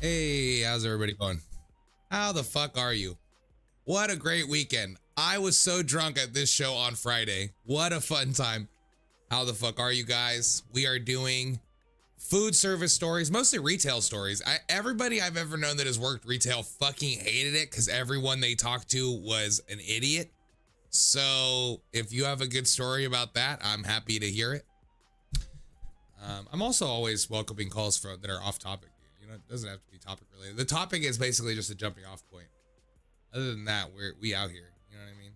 Hey, how's everybody going? How the fuck are you? What a great weekend. I was so drunk at this show on Friday. What a fun time. How the fuck are you guys? We are doing food service stories, mostly retail stories. Everybody I've ever known that has worked retail fucking hated it because everyone they talked to was an idiot. So if you have a good story about that, I'm happy to hear it. I'm also always welcoming calls that are off topic. You know, it doesn't have to be topic related. The topic is basically just a jumping off point. Other than that, we out here. You know what I mean?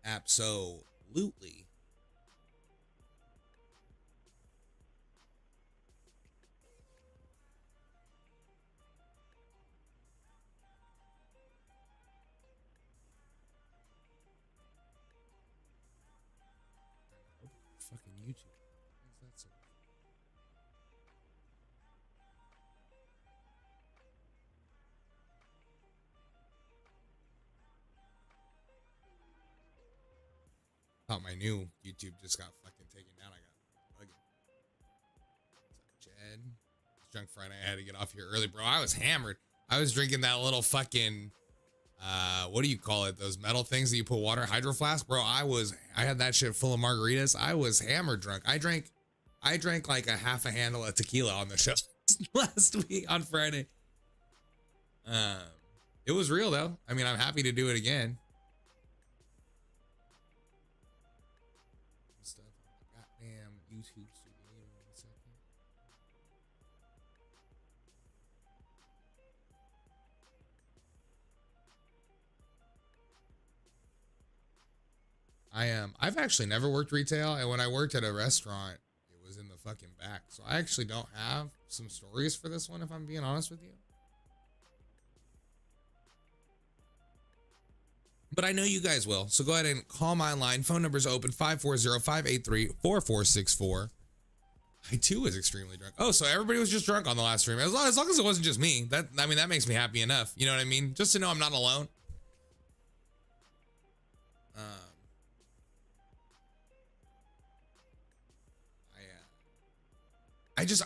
Absolutely. Fucking YouTube. Why is that so? Thought my new YouTube just got fucking taken down. I got bugging. What's up, Jed? It's Drunk Friday. I had to get off here early, bro. I was hammered. I was drinking that little fucking what do you call it? Those metal things that you put water, hydro flask, bro. I had that shit full of margaritas. I was hammered drunk. I drank like a half a handle of tequila on the show last week on Friday. It was real though. I mean, I'm happy to do it again. Stuff. Goddamn YouTube studio. 1 second. I've actually never worked retail, and when I worked at a restaurant, it was in the fucking back. So I actually don't have some stories for this one, if I'm being honest with you. But I know you guys will. So go ahead and call my line. Phone number's open, 540-583-4464. I too was extremely drunk. Oh, so everybody was just drunk on the last stream. As long as it wasn't just me. That makes me happy enough. You know what I mean? Just to know I'm not alone.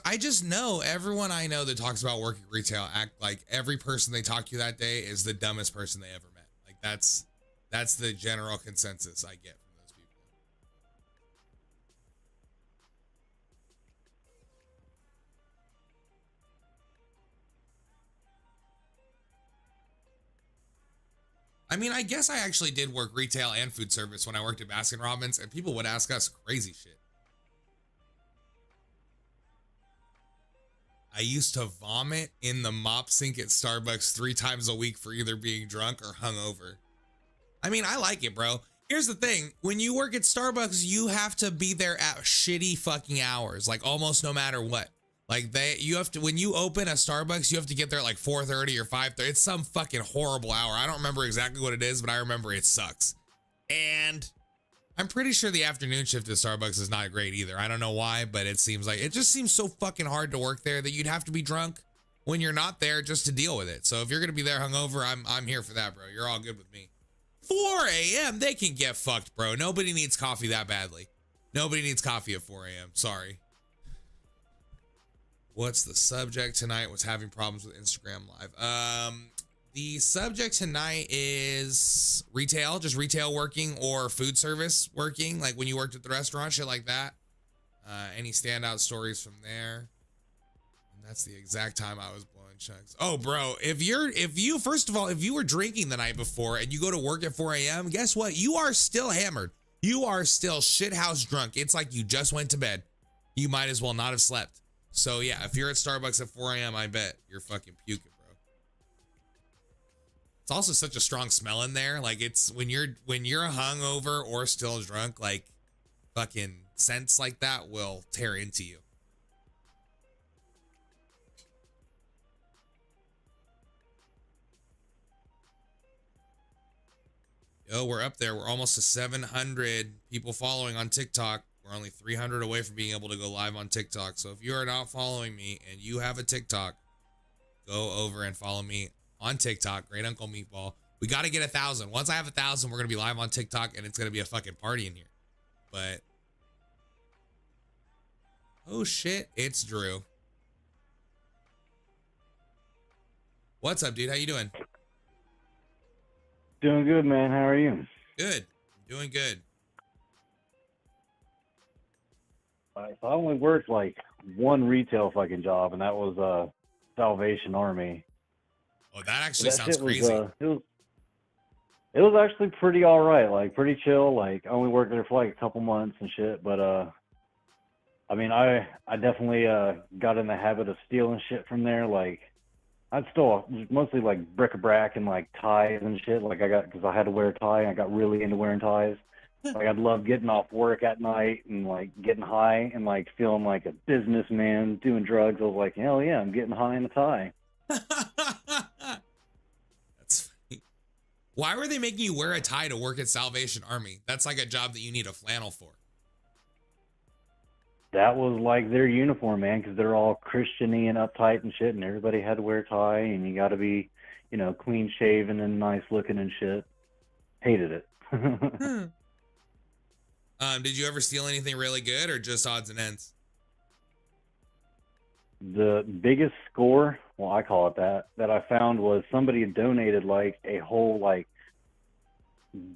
I just know everyone I know that talks about working retail act like every person they talk to that day is the dumbest person they ever met. Like that's the general consensus I get from those people. I mean, I guess I actually did work retail and food service when I worked at Baskin Robbins, and people would ask us crazy shit. I used to vomit in the mop sink at Starbucks 3 times a week for either being drunk or hungover. I mean, I like it, bro. Here's the thing. When you work at Starbucks, you have to be there at shitty fucking hours, like almost no matter what. Like when you open a Starbucks, you have to get there at like 4:30 or 5:30. It's some fucking horrible hour. I don't remember exactly what it is, but I remember it sucks. And I'm pretty sure the afternoon shift at Starbucks is not great either. I don't know why, but it just seems so fucking hard to work there that you'd have to be drunk when you're not there just to deal with it. So if you're gonna be there hungover, I'm here for that, bro. You're all good with me. 4 a.m. They can get fucked, bro. Nobody needs coffee that badly. Nobody needs coffee at 4 a.m. Sorry. What's the subject tonight? Was having problems with Instagram Live. The subject tonight is retail, just retail working or food service working, like when you worked at the restaurant, shit like that. Any standout stories from there? And that's the exact time I was blowing chunks. Oh, bro, if you were drinking the night before and you go to work at 4 a.m., guess what? You are still hammered. You are still shithouse drunk. It's like you just went to bed. You might as well not have slept. So yeah, if you're at Starbucks at 4 a.m., I bet you're fucking puking. It's also such a strong smell in there. Like it's when you're hungover or still drunk, like fucking scents like that will tear into you. Yo, we're up there. We're almost to 700 people following on TikTok. We're only 300 away from being able to go live on TikTok. So if you are not following me and you have a TikTok, go over and follow me on TikTok, Great Uncle Meatball. We got to get 1,000. Once I have 1,000, we're going to be live on TikTok and it's going to be a fucking party in here. But, oh shit, it's Drew. What's up, dude? How you doing? Doing good, man. How are you? Good. Doing good. So I only worked like one retail fucking job, and that was Salvation Army. Oh, that actually sounds shit was crazy. it was actually pretty all right, like pretty chill. Like I only worked there for like a couple months and shit, but I mean I definitely got in the habit of stealing shit from there. Like I'd stole mostly like bric-a-brac and like ties and shit. Like because I had to wear a tie, and I got really into wearing ties. Like I'd love getting off work at night and like getting high and like feeling like a businessman doing drugs. I was like, hell yeah, I'm getting high in a tie. That's funny. Why were they making you wear a tie to work at Salvation Army? That's like a job that you need a flannel for. That was like their uniform, man, because they're all Christian-y and uptight and shit, and everybody had to wear a tie, and you got to be, you know, clean shaven and nice looking and shit. Hated it. Did you ever steal anything really good or just odds and ends? The biggest score, well, I call it that I found was somebody had donated like a whole like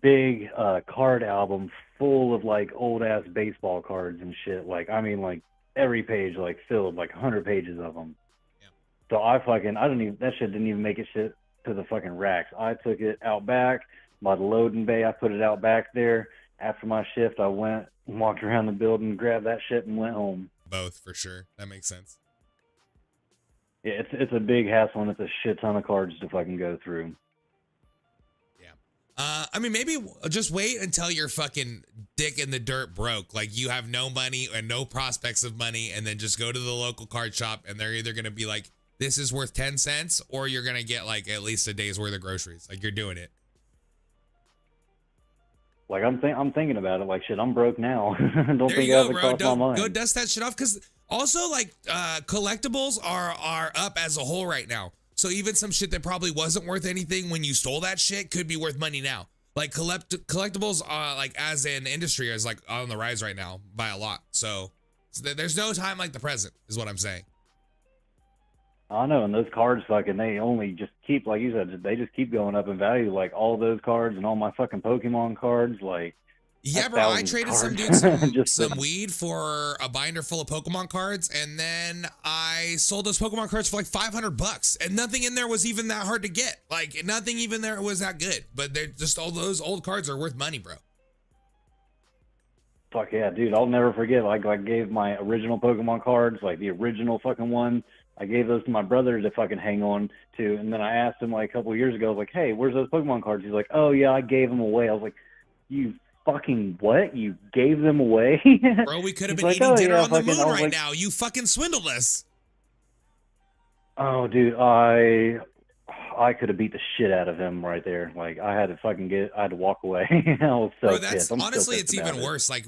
big card album full of like old ass baseball cards and shit. Like I mean, like every page like filled like 100 pages of them. Yeah. So that shit didn't even make it shit to the fucking racks. I took it out back by the loading bay. I put it out back there. After my shift, I went and walked around the building, grabbed that shit, and went home. Both, for sure. That makes sense. Yeah, it's a big hassle, and it's a shit ton of cards to fucking go through. Yeah. I mean, maybe just wait until you're fucking dick in the dirt broke. Like you have no money and no prospects of money, and then just go to the local card shop, and they're either going to be like, this is worth 10 cents, or you're going to get like at least a day's worth of groceries. Like you're doing it. Like I'm thinking about it. Like shit, I'm broke now. Don't There think you I go, have bro. crossed my mind. Go dust that shit off. Because also, like, collectibles are up as a whole right now. So even some shit that probably wasn't worth anything when you stole that shit could be worth money now. Like collectibles, like as an industry, is like on the rise right now by a lot. So there's no time like the present, is what I'm saying. I know, and those cards fucking, they only just keep, like you said, they just keep going up in value. Like all those cards and all my fucking Pokemon cards, like. Yeah, bro, I traded some dude some weed for a binder full of Pokemon cards, and then I sold those Pokemon cards for like $500, and nothing in there was even that hard to get. Like nothing even there was that good, but they're just all those old cards are worth money, bro. Fuck yeah, dude, I'll never forget. Like I gave my original Pokemon cards, like the original fucking one. I gave those to my brother to fucking hang on to, and then I asked him like a couple of years ago, I was like, hey, where's those Pokemon cards? He's like, oh yeah, I gave them away. I was like, you fucking what? You gave them away? Bro, we could have been eating dinner on the moon right now. You fucking swindled us. Oh, dude, I could have beat the shit out of him right there. Like I had to walk away. I was so pissed. Honestly, it's even worse. Like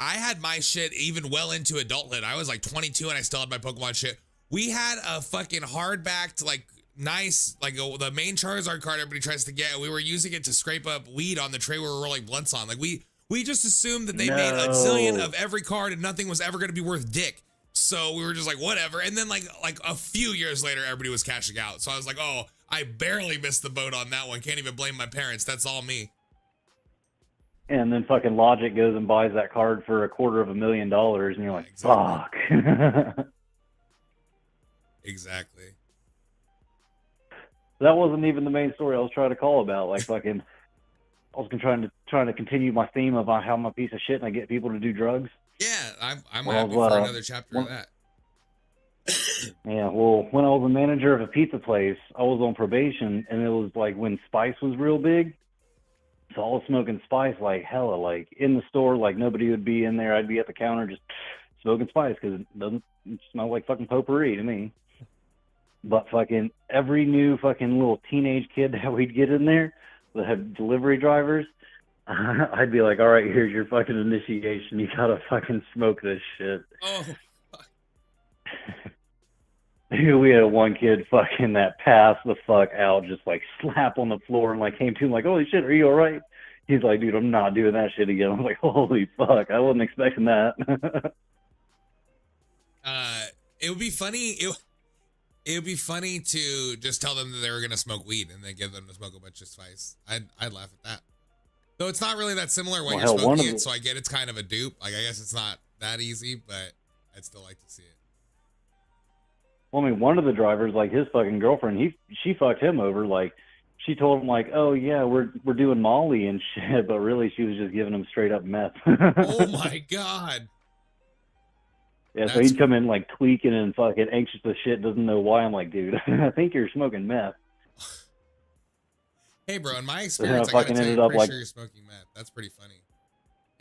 I had my shit even well into adulthood. I was like 22 and I still had my Pokemon shit. We had a fucking hardbacked, like nice, like the main Charizard card everybody tries to get. We were using it to scrape up weed on the tray we were rolling blunts on. Like we just assumed that they made a zillion of every card and nothing was ever going to be worth dick. So we were just like, whatever. And then like a few years later, everybody was cashing out. So I was like, oh, I barely missed the boat on that one. Can't even blame my parents. That's all me. And then fucking Logic goes and buys that card for $250,000, and you're like, exactly. Fuck. Exactly. That wasn't even the main story I was trying to call about. Like fucking, I was trying to continue my theme of how I'm a piece of shit and I get people to do drugs. Yeah, I'm happy for another chapter of that. Yeah, well, when I was a manager of a pizza place, I was on probation, and it was like when Spice was real big. So I was smoking Spice like hella, like in the store, like nobody would be in there. I'd be at the counter just smoking Spice because it doesn't smell like fucking potpourri to me. But fucking every new fucking little teenage kid that we'd get in there that had delivery drivers, I'd be like, all right, here's your fucking initiation. You gotta fucking smoke this shit. Oh, We had one kid fucking that passed the fuck out, just like slap on the floor and like came to him like, holy shit, are you all right? He's like, dude, I'm not doing that shit again. I'm like, holy fuck, I wasn't expecting that. It would be funny. It would be funny to just tell them that they were gonna smoke weed and then give them to smoke a bunch of spice. I'd laugh at that. Though it's not really that similar when you're smoking it, so I get it's kind of a dupe. Like I guess it's not that easy, but I'd still like to see it. Well, I mean, one of the drivers, like his fucking girlfriend, she fucked him over. Like, she told him like, "Oh yeah, we're doing Molly and shit," but really she was just giving him straight up meth. Oh my god. Yeah, so he'd come in like tweaking and fucking anxious as shit, doesn't know why. I'm like, dude, I think you're smoking meth. Hey, bro, in my experience, I gotta tell you, I'm pretty sure you're smoking meth. That's pretty funny.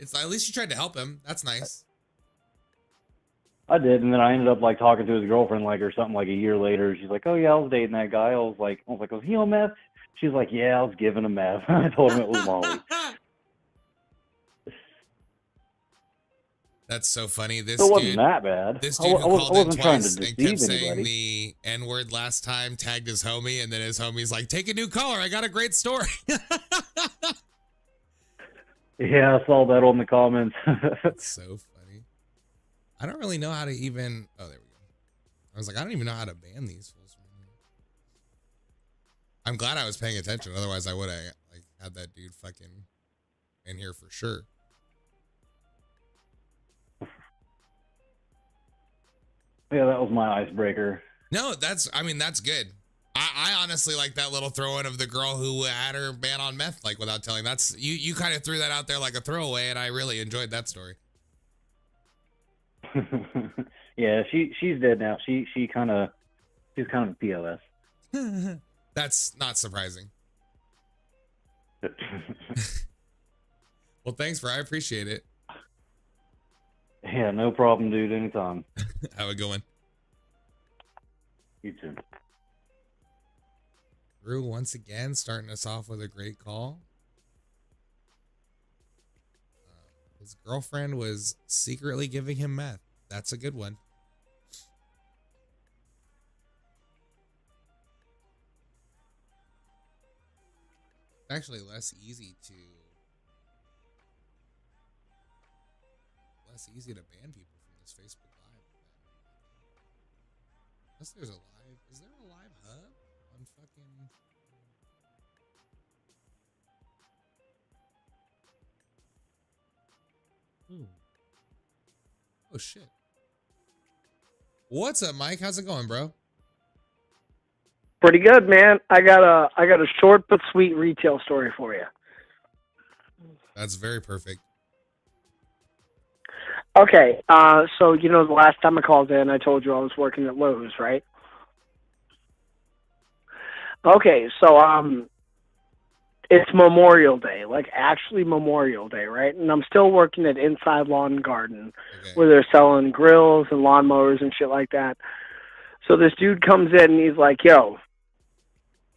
It's at least you tried to help him. That's nice. I did, and then I ended up like talking to his girlfriend like or something like a year later. She's like, "Oh yeah, I was dating that guy." I was like, "Was he on meth?" She's like, "Yeah, I was giving him meth." I told him it was Molly. That's so funny. This it wasn't dude, that bad. This dude who called in twice and kept saying anybody. the N-word last time, tagged his homie, and then his homie's like, "Take a new caller. I got a great story." Yeah, I saw that on the comments. That's so funny. I don't really know how to even. Oh, there we go. I was like, I don't even know how to ban these fools. I'm glad I was paying attention. Otherwise, I would have like had that dude fucking in here for sure. Yeah, that was my icebreaker. No, that's good. I honestly like that little throw in of the girl who had her ban on meth, like without telling. That's you kind of threw that out there like a throwaway, and I really enjoyed that story. Yeah, she's dead now. She's kind of a POS. That's not surprising. Well, thanks, I appreciate it. Yeah, no problem, dude. Anytime. Have a good one. You too. Drew, once again, starting us off with a great call. His girlfriend was secretly giving him meth. That's a good one. It's actually less easy to ban people from this Facebook Live. Unless there's a live, is there a live hub on fucking? Oh shit. What's up, Mike? How's it going, bro? Pretty good, man. I got a short but sweet retail story for you. That's very perfect. Okay, so you know the last time I called in, I told you I was working at Lowe's, right? Okay, so it's Memorial Day, like actually Memorial Day, right? And I'm still working at Inside Lawn and Garden, where they're selling grills and lawnmowers and shit like that. So this dude comes in and he's like, "Yo,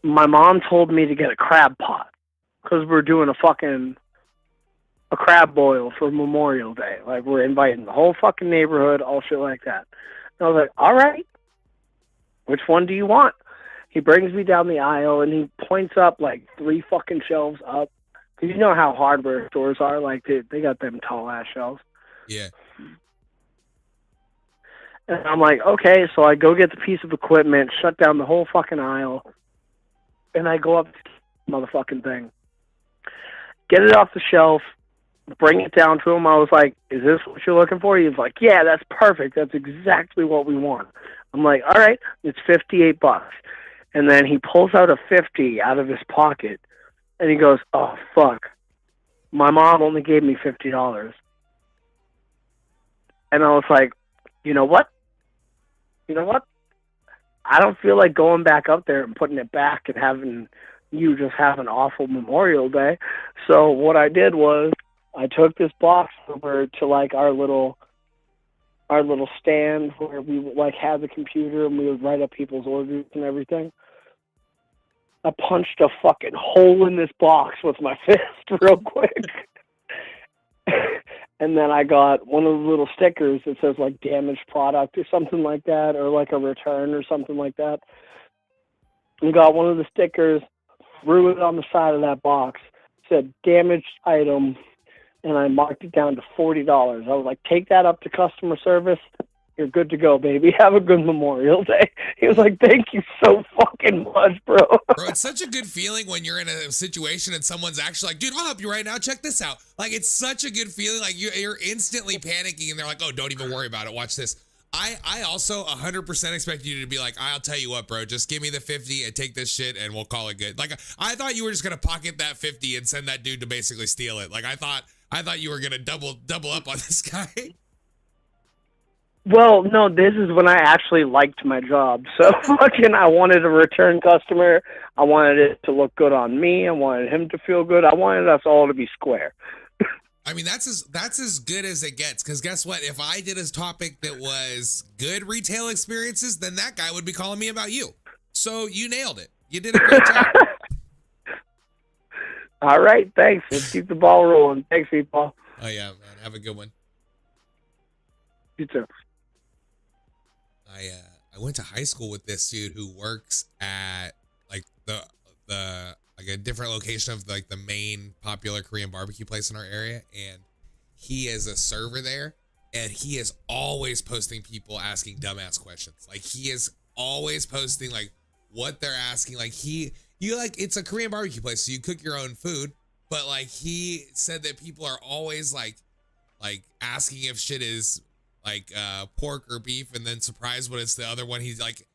my mom told me to get a crab pot because we're doing a crab boil for Memorial Day. Like, we're inviting the whole fucking neighborhood, all shit like that." And I was like, "All right, which one do you want?" He brings me down the aisle and he points up like 3 fucking shelves up. Because you know how hardware stores are. Like, they got them tall ass shelves. Yeah. And I'm like, okay, so I go get the piece of equipment, shut down the whole fucking aisle, and I go up to the motherfucking thing. Get it off the shelf, bring it down to him. I was like, "Is this what you're looking for?" He's like, "Yeah, that's perfect. That's exactly what we want." I'm like, "All right, it's $58. And then he pulls out a 50 out of his pocket, and he goes, "Oh, fuck. My mom only gave me $50. And I was like, "You know what? I don't feel like going back up there and putting it back and having you just have an awful Memorial Day." So what I did was I took this box over to like our little stand where we like had the computer and we would write up people's orders and everything. I punched a fucking hole in this box with my fist real quick. And then I got one of the little stickers that says like damaged product or something like that, or like a return or something like that. And got one of the stickers, threw it on the side of that box, said damaged item, and I marked it down to $40. I was like, "Take that up to customer service You're good to go, baby. Have a good Memorial Day. He was like, thank you so fucking much, bro. Bro, it's such a good feeling when you're in a situation and someone's actually like, dude, I'll help you right now. Check this out. Like, it's such a good feeling. Like, you're instantly panicking and they're like, oh, don't even worry about it. Watch this. I also 100% expect you to be like, I'll tell you what, bro, just give me the 50 and take this shit and we'll call it good. Like, I thought you were just going to pocket that 50 and send that dude to basically steal it. Like, I thought you were going to double up on this guy. Well, no, this is when I actually liked my job. So fucking, I wanted a return customer. I wanted it to look good on me. I wanted him to feel good. I wanted us all to be square. I mean, that's as good as it gets. Because guess what? If I did a topic that was good retail experiences, then that guy would be calling me about you. So you nailed it. You did a great job. All right, thanks. Let's keep the ball rolling. Thanks, people. Oh yeah, man. Have a good one. You too. I went to high school with this dude who works at like the like a different location of like the main popular Korean barbecue place in our area, and he is a server there, and he is always posting people asking dumbass questions. Like, he is always posting like what they're asking. Like, it's a Korean barbecue place, so you cook your own food, but like he said that people are always like asking if shit is like pork or beef, and then surprised when it's the other one. He's like,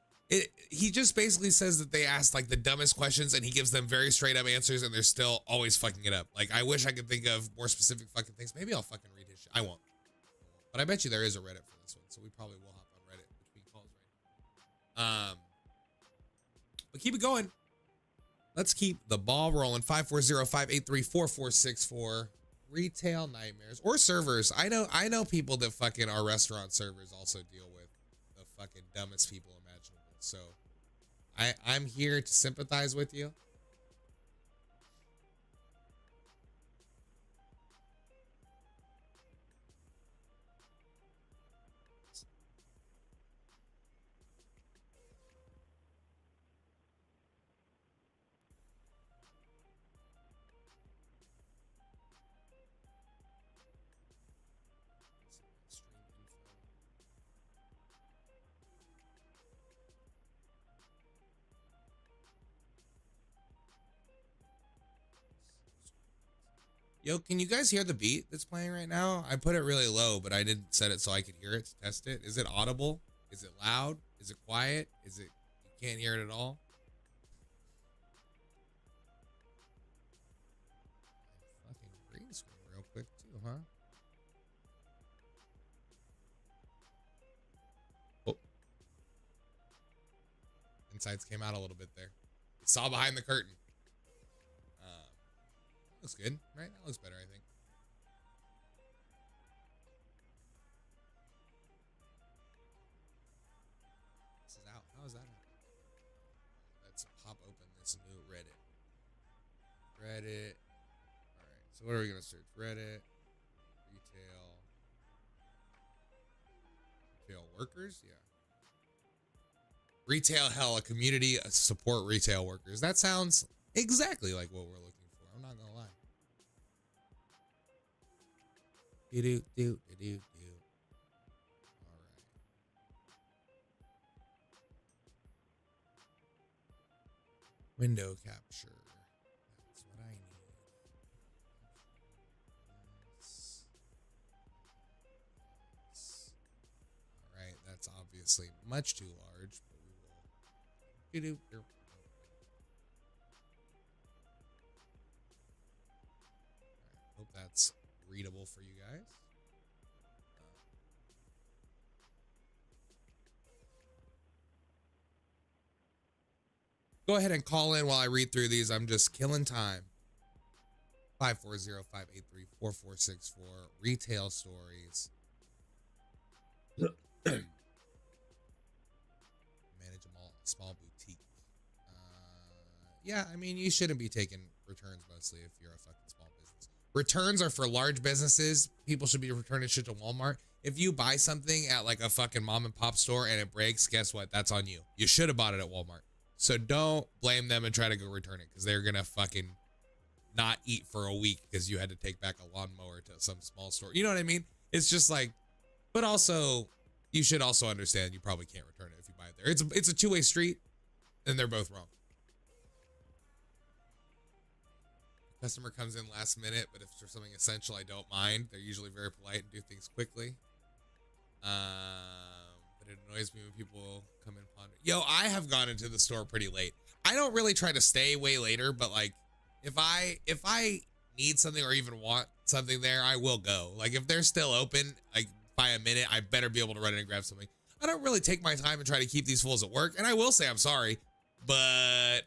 he just basically says that they ask like the dumbest questions and he gives them very straight up answers, and they're still always fucking it up. Like, I wish I could think of more specific fucking things. Maybe I'll fucking read his shit. I won't. But I bet you there is a Reddit for this one, so we probably will hop on Reddit between calls right now. But keep it going. Let's keep the ball rolling. 540-583-4464. Retail nightmares or servers. I know people that fucking are restaurant servers also deal with the fucking dumbest people imaginable. So I'm here to sympathize with you. Yo, can you guys hear the beat that's playing right now? I put it really low, but I didn't set it so I could hear it to test it. Is it audible? Is it loud? Is it quiet? Is it, you can't hear it at all? Fucking green screen real quick too, huh? Oh. Insights came out a little bit there. You saw behind the curtain. Looks good, right? That looks better, I think. This is out. How is that out? Let's pop open this new Reddit. Reddit. All right. So what are we gonna search? Reddit. Retail workers. Yeah. Retail hell, a community support retail workers. That sounds exactly like what we're looking for. I'm not gonna lie. Do. All right. Window capture. That's what I need. All right. That's obviously much too large, but we will. Do. Hope that's readable for you guys. Go ahead and call in while I read through these. I'm just killing time. 540-583-4464. Retail stories. Manage a small boutique. Yeah, I mean, you shouldn't be taking returns mostly if you're a fucking small business. Returns are for large businesses. People should be returning shit to Walmart. If you buy something at like a fucking mom and pop store and it breaks, guess what? That's on you. You should have bought it at Walmart. So don't blame them and try to go return it, because they're going to fucking not eat for a week because you had to take back a lawnmower to some small store. You know what I mean? It's just like, but also you should also understand you probably can't return it if you buy it there. It's a two-way street, and they're both wrong. Customer comes in last minute, but if there's something essential, I don't mind. They're usually very polite and do things quickly. But it annoys me when people come in ponder. Yo, I have gone into the store pretty late. I don't really try to stay way later, but like if I need something or even want something there, I will go. Like if they're still open, like by a minute, I better be able to run in and grab something. I don't really take my time and try to keep these fools at work. And I will say I'm sorry, but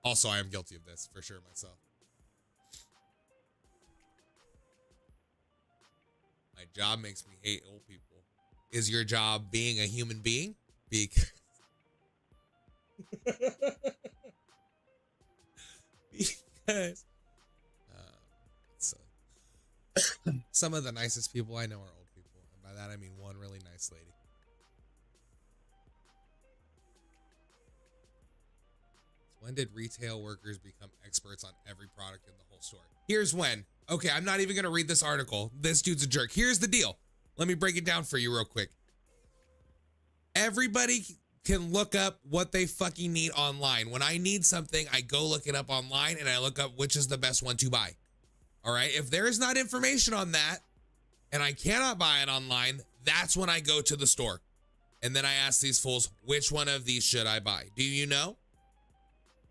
also I am guilty of this for sure myself. My job makes me hate old people. Is your job being a human being? Because some of the nicest people I know are old people. And by that, I mean one really nice lady. When did retail workers become experts on every product in the whole store? Here's when. Okay, I'm not even going to read this article. This dude's a jerk. Here's the deal. Let me break it down for you real quick. Everybody can look up what they fucking need online. When I need something, I go look it up online and I look up which is the best one to buy. All right. If there is not information on that and I cannot buy it online, that's when I go to the store. And then I ask these fools, which one of these should I buy? Do you know?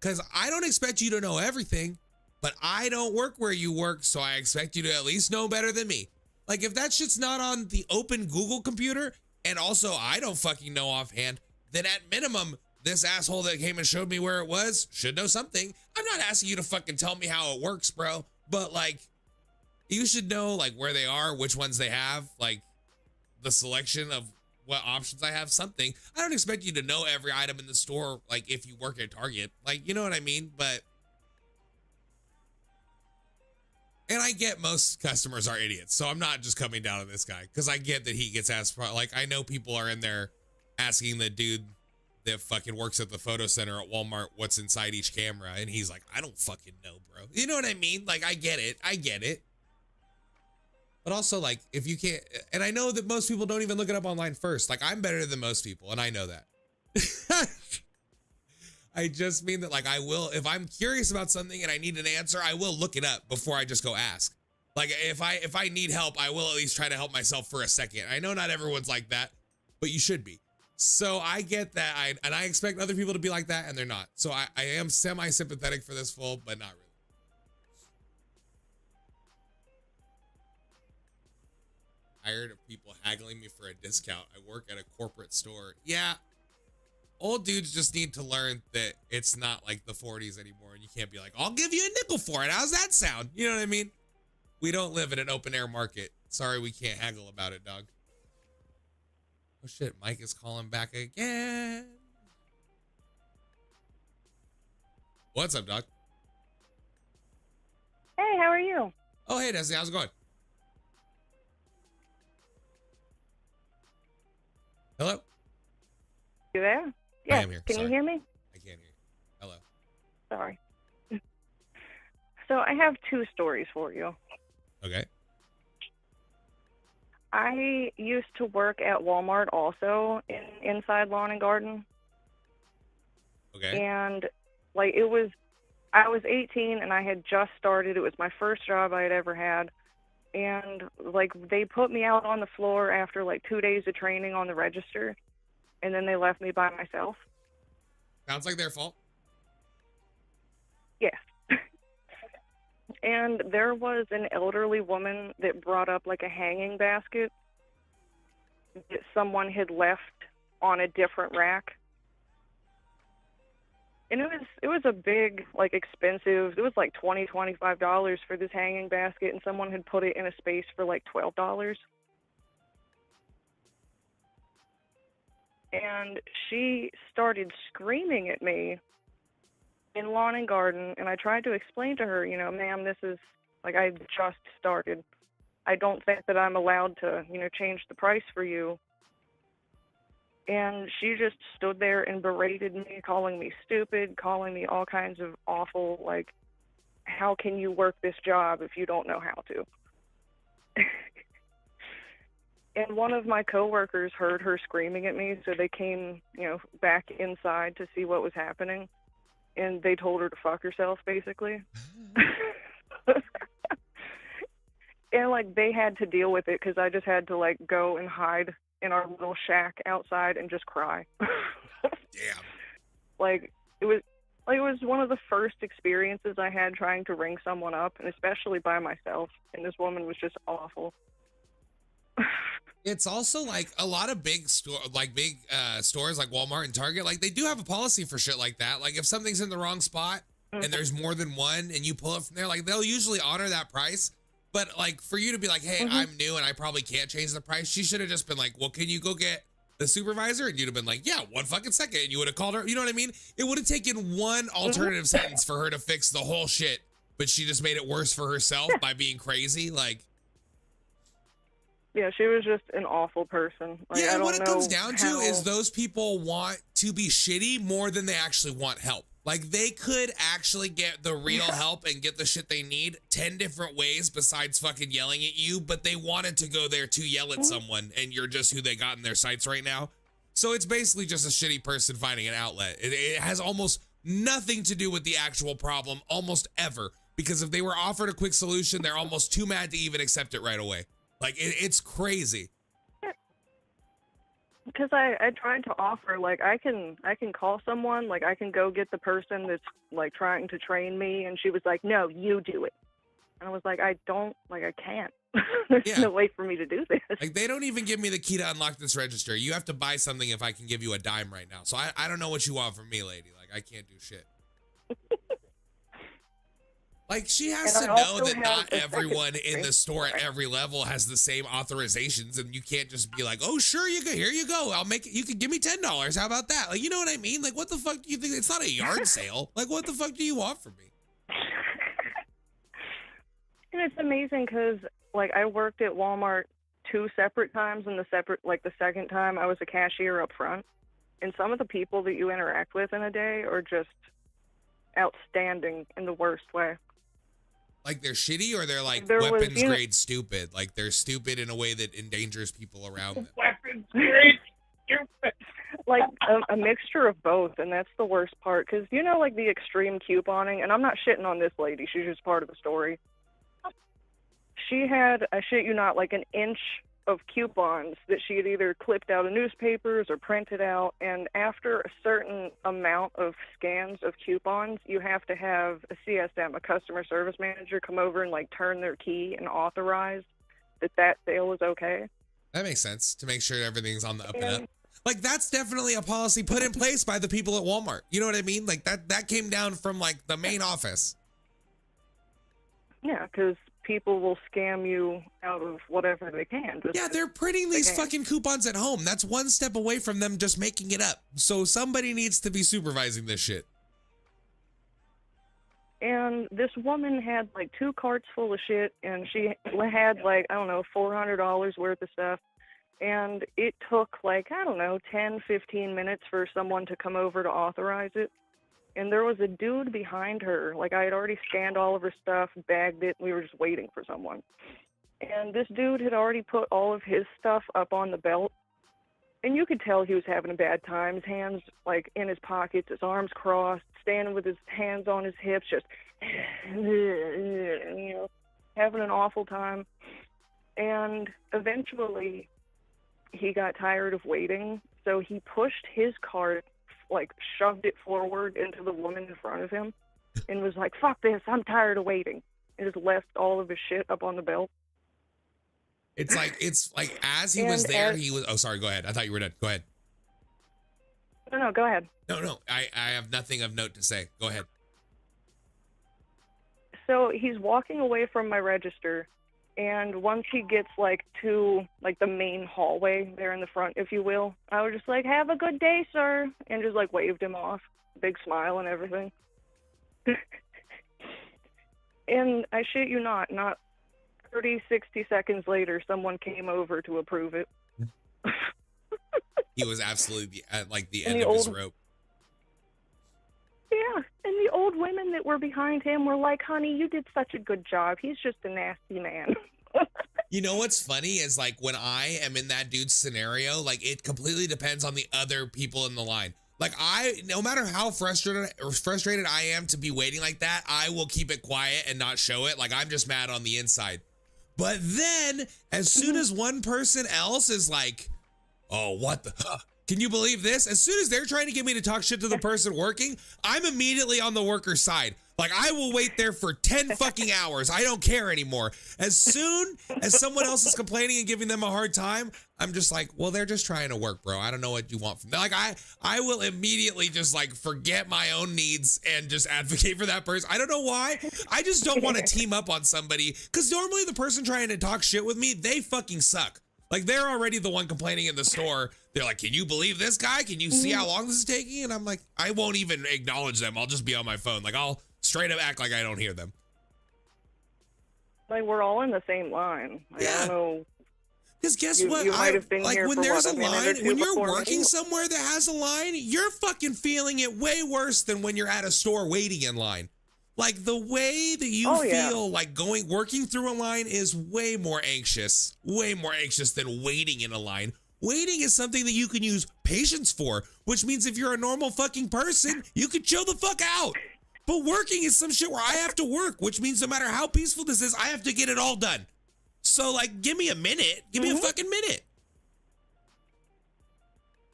Because I don't expect you to know everything, but I don't work where you work, so I expect you to at least know better than me. Like if that shit's not on the open Google computer, and also I don't fucking know offhand, then at minimum, this asshole that came and showed me where it was should know something. I'm not asking you to fucking tell me how it works, bro, but like you should know like where they are, which ones they have, like the selection of what options I have, something. I don't expect you to know every item in the store, like if you work at Target, like, you know what I mean? But, and I get most customers are idiots, so I'm not just coming down on this guy, because I get that he gets asked, like, I know people are in there asking the dude that fucking works at the photo center at Walmart what's inside each camera, and he's like, I don't fucking know, bro. You know what I mean? Like, I get it. But also, like, if you can't, and I know that most people don't even look it up online first. Like, I'm better than most people, and I know that. I just mean that, like, I will, if I'm curious about something and I need an answer, I will look it up before I just go ask. Like, if I need help, I will at least try to help myself for a second. I know not everyone's like that, but you should be. So I get that, and I expect other people to be like that, and they're not. So I am semi-sympathetic for this fool, but not really. Tired of people haggling me for a discount. I work at a corporate store. Yeah, old dudes just need to learn that it's not like the 40s anymore, and you can't be like, I'll give you a nickel for it. How's that sound? You know what I mean? We don't live in an open air market. Sorry, we can't haggle about it, dog. Oh shit, Mike is calling back again. What's up, dog? Hey, how are you? Oh, hey, Desi, how's it going? Hello? You there? Yeah. I am here. Can Sorry. you hear me? I can't hear you. Hello. Sorry. So I have two stories for you. Okay. I used to work at Walmart also inside lawn and garden. Okay. And like I was 18 and I had just started. It was my first job I had ever had. And like they put me out on the floor after like 2 days of training on the register, and then they left me by myself. Sounds like their fault. Yes. And there was an elderly woman that brought up like a hanging basket that someone had left on a different rack. And it was a big, like, expensive, it was like $25 for this hanging basket, and someone had put it in a space for like $12. And she started screaming at me in lawn and garden, and I tried to explain to her, you know, ma'am, this is, like, I just started. I don't think that I'm allowed to, you know, change the price for you. And she just stood there and berated me, calling me stupid, calling me all kinds of awful, like, how can you work this job if you don't know how to? And one of my coworkers heard her screaming at me, so they came, back inside to see what was happening, and they told her to fuck herself, basically. And like they had to deal with it because I just had to like go and hide in our little shack outside and just cry. Damn. Like it was one of the first experiences I had trying to ring someone up, and especially by myself. And this woman was just awful. It's also like a lot of big stores like Walmart and Target, like they do have a policy for shit like that. Like if something's in the wrong spot and there's more than one and you pull it from there, like they'll usually honor that price. But like for you to be like, hey, I'm new and I probably can't change the price, she should have just been like, well, can you go get the supervisor? And you'd have been like, yeah, 1 fucking second. And you would have called her. You know what I mean? It would have taken one alternative sentence for her to fix the whole shit, but she just made it worse for herself by being crazy. Like, yeah, she was just an awful person. Like, yeah, I and don't what it know comes down to how... is those people want to be shitty more than they actually want help. Like they could actually get the real help and get the shit they need 10 different ways besides fucking yelling at you, but they wanted to go there to yell at someone, and you're just who they got in their sights right now. So it's basically just a shitty person finding an outlet. It has almost nothing to do with the actual problem, almost ever, because if they were offered a quick solution, they're almost too mad to even accept it right away. Like it's crazy. Because I tried to offer, like, I can call someone, like, I can go get the person that's, like, trying to train me, and she was like, no, you do it. And I was like, I can't. There's no way for me to do this. Like, they don't even give me the key to unlock this register. You have to buy something if I can give you a dime right now. So I don't know what you want from me, lady. Like, I can't do shit. Like, she has to know that not everyone in the store at every level has the same authorizations, and you can't just be like, oh, sure, here you go. I'll make it. You can give me $10. How about that? Like, you know what I mean? Like, what the fuck do you think? It's not a yard sale. Like, what the fuck do you want from me? And it's amazing because, like, I worked at Walmart 2 separate times, and the second time I was a cashier up front. And some of the people that you interact with in a day are just outstanding in the worst way. Like they're shitty, or they're like weapons grade stupid? Like they're stupid in a way that endangers people around them. Weapons grade stupid. Like a mixture of both, and that's the worst part. Because like the extreme couponing, and I'm not shitting on this lady. She's just part of the story. She had, I shit you not, like an inch of coupons that she had either clipped out of newspapers or printed out, and after a certain amount of scans of coupons, you have to have a CSM, a customer service manager, come over and like turn their key and authorize that sale is okay. That makes sense, to make sure everything's on the up and up. Like that's definitely a policy put in place by the people at Walmart. You know what I mean? Like that came down from like the main office. Yeah, because people will scam you out of whatever they can. Yeah, they're printing these fucking coupons at home. That's one step away from them just making it up. So somebody needs to be supervising this shit. And this woman had like 2 carts full of shit, and she had like, I don't know, $400 worth of stuff. And it took like, I don't know, 10, 15 minutes for someone to come over to authorize it. And there was a dude behind her. Like, I had already scanned all of her stuff, bagged it, and we were just waiting for someone. And this dude had already put all of his stuff up on the belt. And you could tell he was having a bad time. His hands, like, in his pockets, his arms crossed, standing with his hands on his hips, just, having an awful time. And eventually, he got tired of waiting, so he pushed his cart, like shoved it forward into the woman in front of him and was like, fuck this, I'm tired of waiting. And just left all of his shit up on the belt. It's like as he was there, he was, oh, sorry, go ahead. I thought you were done. Go ahead. No, go ahead. No, I have nothing of note to say. Go ahead. So he's walking away from my register, and once he gets like to like the main hallway there in the front, if you will, I was just like, have a good day, sir, and just like waved him off, big smile and everything. And I shit you not 30, 60 seconds later, someone came over to approve it. He was absolutely at like the end of his rope. Yeah, and the old women that were behind him were like, honey, you did such a good job. He's just a nasty man. You know what's funny is like when I am in that dude's scenario, like it completely depends on the other people in the line. Like no matter how frustrated I am to be waiting like that, I will keep it quiet and not show it. Like I'm just mad on the inside. But then as soon as one person else is like, oh, what the, can you believe this? As soon as they're trying to get me to talk shit to the person working, I'm immediately on the worker's side. Like I will wait there for 10 fucking hours. I don't care anymore. As soon as someone else is complaining and giving them a hard time, I'm just like, well, they're just trying to work, bro. I don't know what you want from them. Like I will immediately just like forget my own needs and just advocate for that person. I don't know why. I just don't want to team up on somebody because normally the person trying to talk shit with me, they fucking suck. Like they're already the one complaining in the store. They're like, can you believe this guy? Can you see how long this is taking? And I'm like, I won't even acknowledge them. I'll just be on my phone. Like I'll straight up act like I don't hear them. Like we're all in the same line. I don't know. Because guess what? You might have been like here when for there's what, a line, when you're working me? somewhere that has a line, you're fucking feeling it way worse than when you're at a store waiting in line. Like the way that you feel like working through a line is way more anxious than waiting in a line. Waiting is something that you can use patience for, which means if you're a normal fucking person, you can chill the fuck out. But working is some shit where I have to work, which means no matter how peaceful this is, I have to get it all done. So like, give me a minute, give me a fucking minute.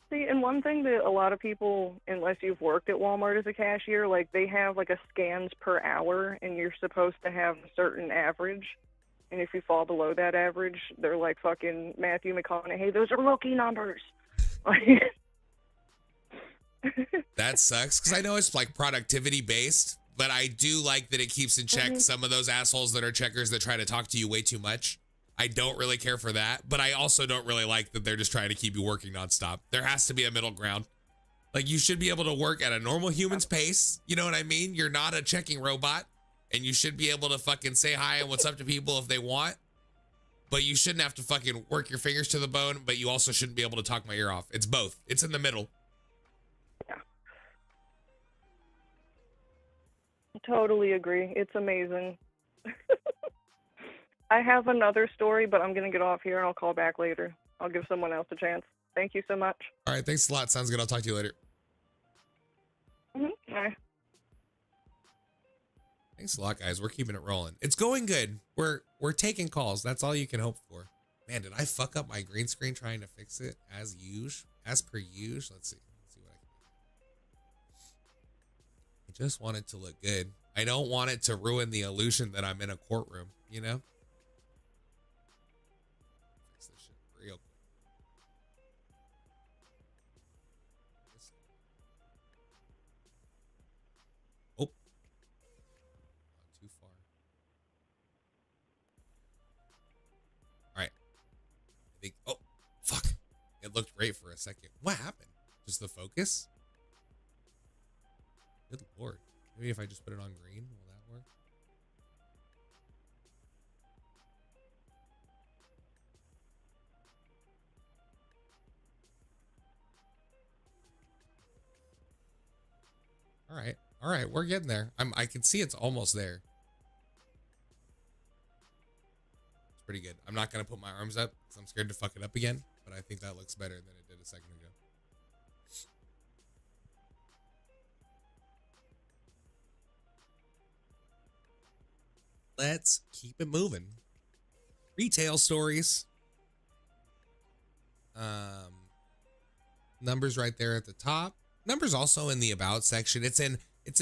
See, and one thing that a lot of people, unless you've worked at Walmart as a cashier, like they have like a scans per hour and you're supposed to have a certain average. And if you fall below that average, they're like fucking Matthew McConaughey, those are rookie numbers. That sucks because I know it's like productivity based, but I do like that it keeps in check some of those assholes that are checkers that try to talk to you way too much. I don't really care for that, but I also don't really like that they're just trying to keep you working nonstop. There has to be a middle ground. Like you should be able to work at a normal human's pace. You know what I mean? You're not a checking robot and you should be able to fucking say hi and what's up to people if they want, but you shouldn't have to fucking work your fingers to the bone, but you also shouldn't be able to talk my ear off. It's both. It's in the middle. Totally agree. It's amazing. I have another story, but I'm going to get off here and I'll call back later. I'll give someone else a chance. Thank you so much. All right. Thanks a lot. Sounds good. I'll talk to you later. Bye. Thanks a lot, guys. We're keeping it rolling. It's going good. We're taking calls. That's all you can hope for. Man, did I fuck up my green screen trying to fix it as per usual? Let's see what I can do. I just want it to look good. I don't want it to ruin the illusion that I'm in a courtroom, you know? Fix this shit real quick. Oh. Not too far. All right. I think, oh, fuck. It looked great for a second. What happened? Just the focus? Good Lord. Maybe if I just put it on green, will that work? All right, we're getting there. I can see it's almost there. It's pretty good. I'm not gonna put my arms up because I'm scared to fuck it up again, but I think that looks better than it did a second ago. Let's keep it moving. Retail stories. Numbers right there at the top. Numbers also in the about section. It's in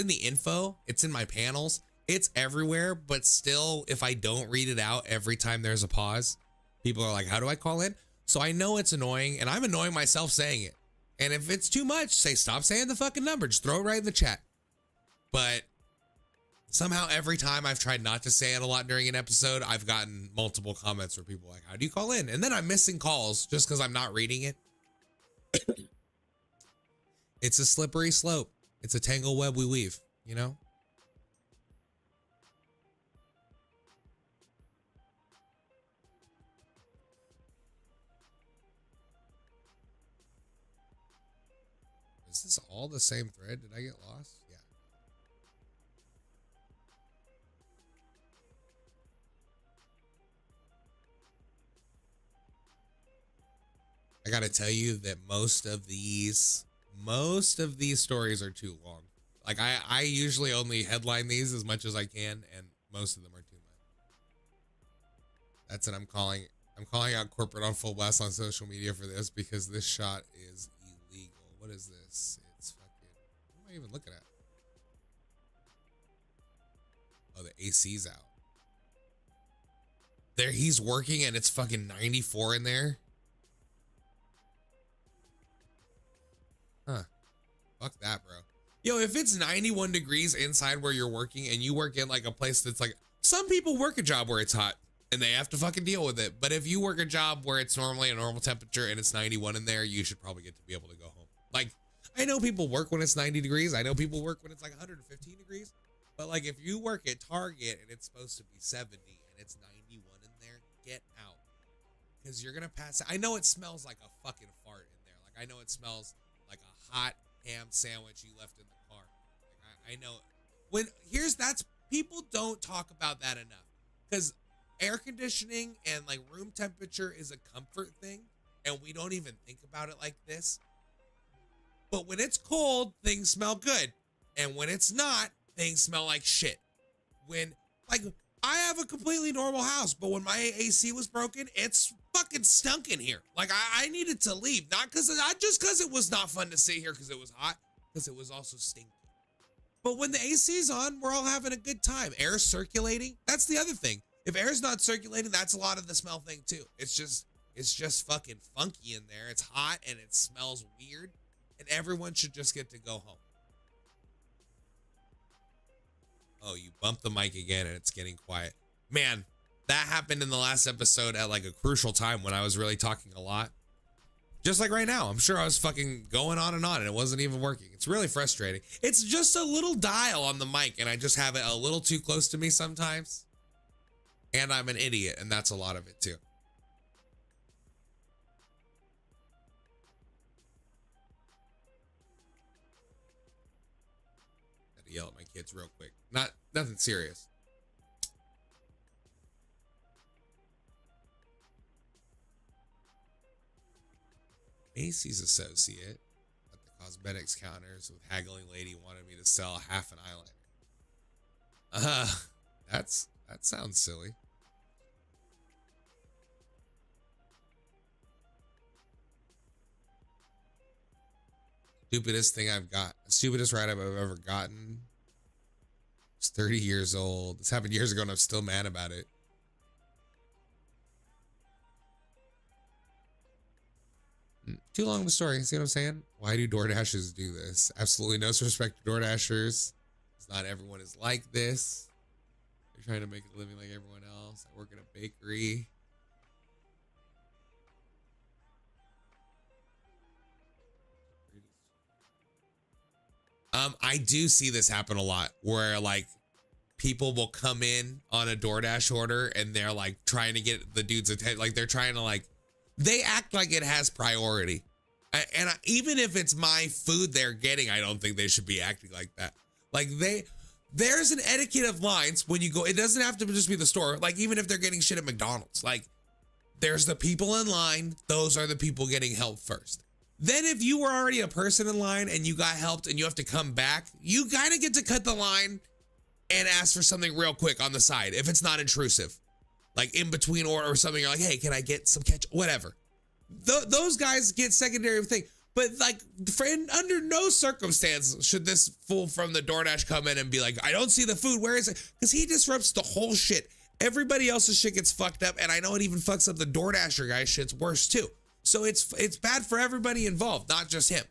the info. It's in my panels. It's everywhere, but still, if I don't read it out every time there's a pause, people are like, how do I call in? So I know it's annoying, and I'm annoying myself saying it. And if it's too much, say, stop saying the fucking number. Just throw it right in the chat. But somehow every time I've tried not to say it a lot during an episode, I've gotten multiple comments where people are like, how do you call in? And then I'm missing calls just because I'm not reading it. It's a slippery slope. It's a tangle web we weave, you know? Is this all the same thread? Did I get lost? Yeah. I gotta tell you that most of these stories are too long. Like I usually only headline these as much as I can, and most of them are too much. That's it. I'm calling out corporate on full blast on social media for this because this shot is illegal. What is this? It's fucking. What am I even looking at? Oh, the AC's out. There, he's working and it's fucking 94 in there. Huh. Fuck that, bro. Yo, if it's 91 degrees inside where you're working and you work in like a place that's like, some people work a job where it's hot and they have to fucking deal with it. But if you work a job where it's normally a normal temperature and it's 91 in there, you should probably get to be able to go home. Like, I know people work when it's 90 degrees. I know people work when it's like 115 degrees. But like, if you work at Target and it's supposed to be 70 and it's 91 in there, get out. Because you're going to pass. I know it smells like a fucking fart in there. Like, I know it smells like a hot ham sandwich you left in the car. Like, I know. People don't talk about that enough. Because air conditioning and like room temperature is a comfort thing. And we don't even think about it like this. But when it's cold, things smell good. And when it's not, things smell like shit. When, like, I have a completely normal house, but when my AC was broken, it's fucking stunk in here. Like, I needed to leave. Not just because it was not fun to sit here because it was hot, because it was also stinky. But when the AC's on, we're all having a good time. Air's circulating. That's the other thing. If air's not circulating, that's a lot of the smell thing too. It's just fucking funky in there. It's hot and it smells weird. And everyone should just get to go home. Oh, you bumped the mic again and it's getting quiet. Man, that happened in the last episode at like a crucial time when I was really talking a lot. Just like right now, I'm sure I was fucking going on and it wasn't even working. It's really frustrating. It's just a little dial on the mic and I just have it a little too close to me sometimes. And I'm an idiot and that's a lot of it too. Gotta yell at my kids real quick. Nothing serious. Macy's associate at the cosmetics counters with haggling lady wanted me to sell half an eyeliner. That sounds silly. Stupidest thing I've got. Stupidest write-up I've ever gotten. It's 30 years old. This happened years ago and I'm still mad about it. Too long of a story. See what I'm saying? Why do DoorDashers do this? Absolutely no disrespect to DoorDashers. It's not everyone is like this. They're trying to make a living like everyone else. I work in a bakery. I do see this happen a lot where like people will come in on a DoorDash order and they're like trying to get the dude's attention. Like they're trying to like, they act like it has priority. Even if it's my food they're getting, I don't think they should be acting like that. Like there's an etiquette of lines when you go, it doesn't have to just be the store. Like even if they're getting shit at McDonald's, like there's the people in line. Those are the people getting help first. Then if you were already a person in line and you got helped and you have to come back, you kind of get to cut the line and ask for something real quick on the side if it's not intrusive. Like in between order or something, you're like, hey, can I get some ketchup? Whatever. Those guys get secondary thing. But like, under no circumstance should this fool from the DoorDash come in and be like, I don't see the food. Where is it? Because he disrupts the whole shit. Everybody else's shit gets fucked up. And I know it even fucks up the DoorDasher guy's shit's worse too. So it's bad for everybody involved, not just him.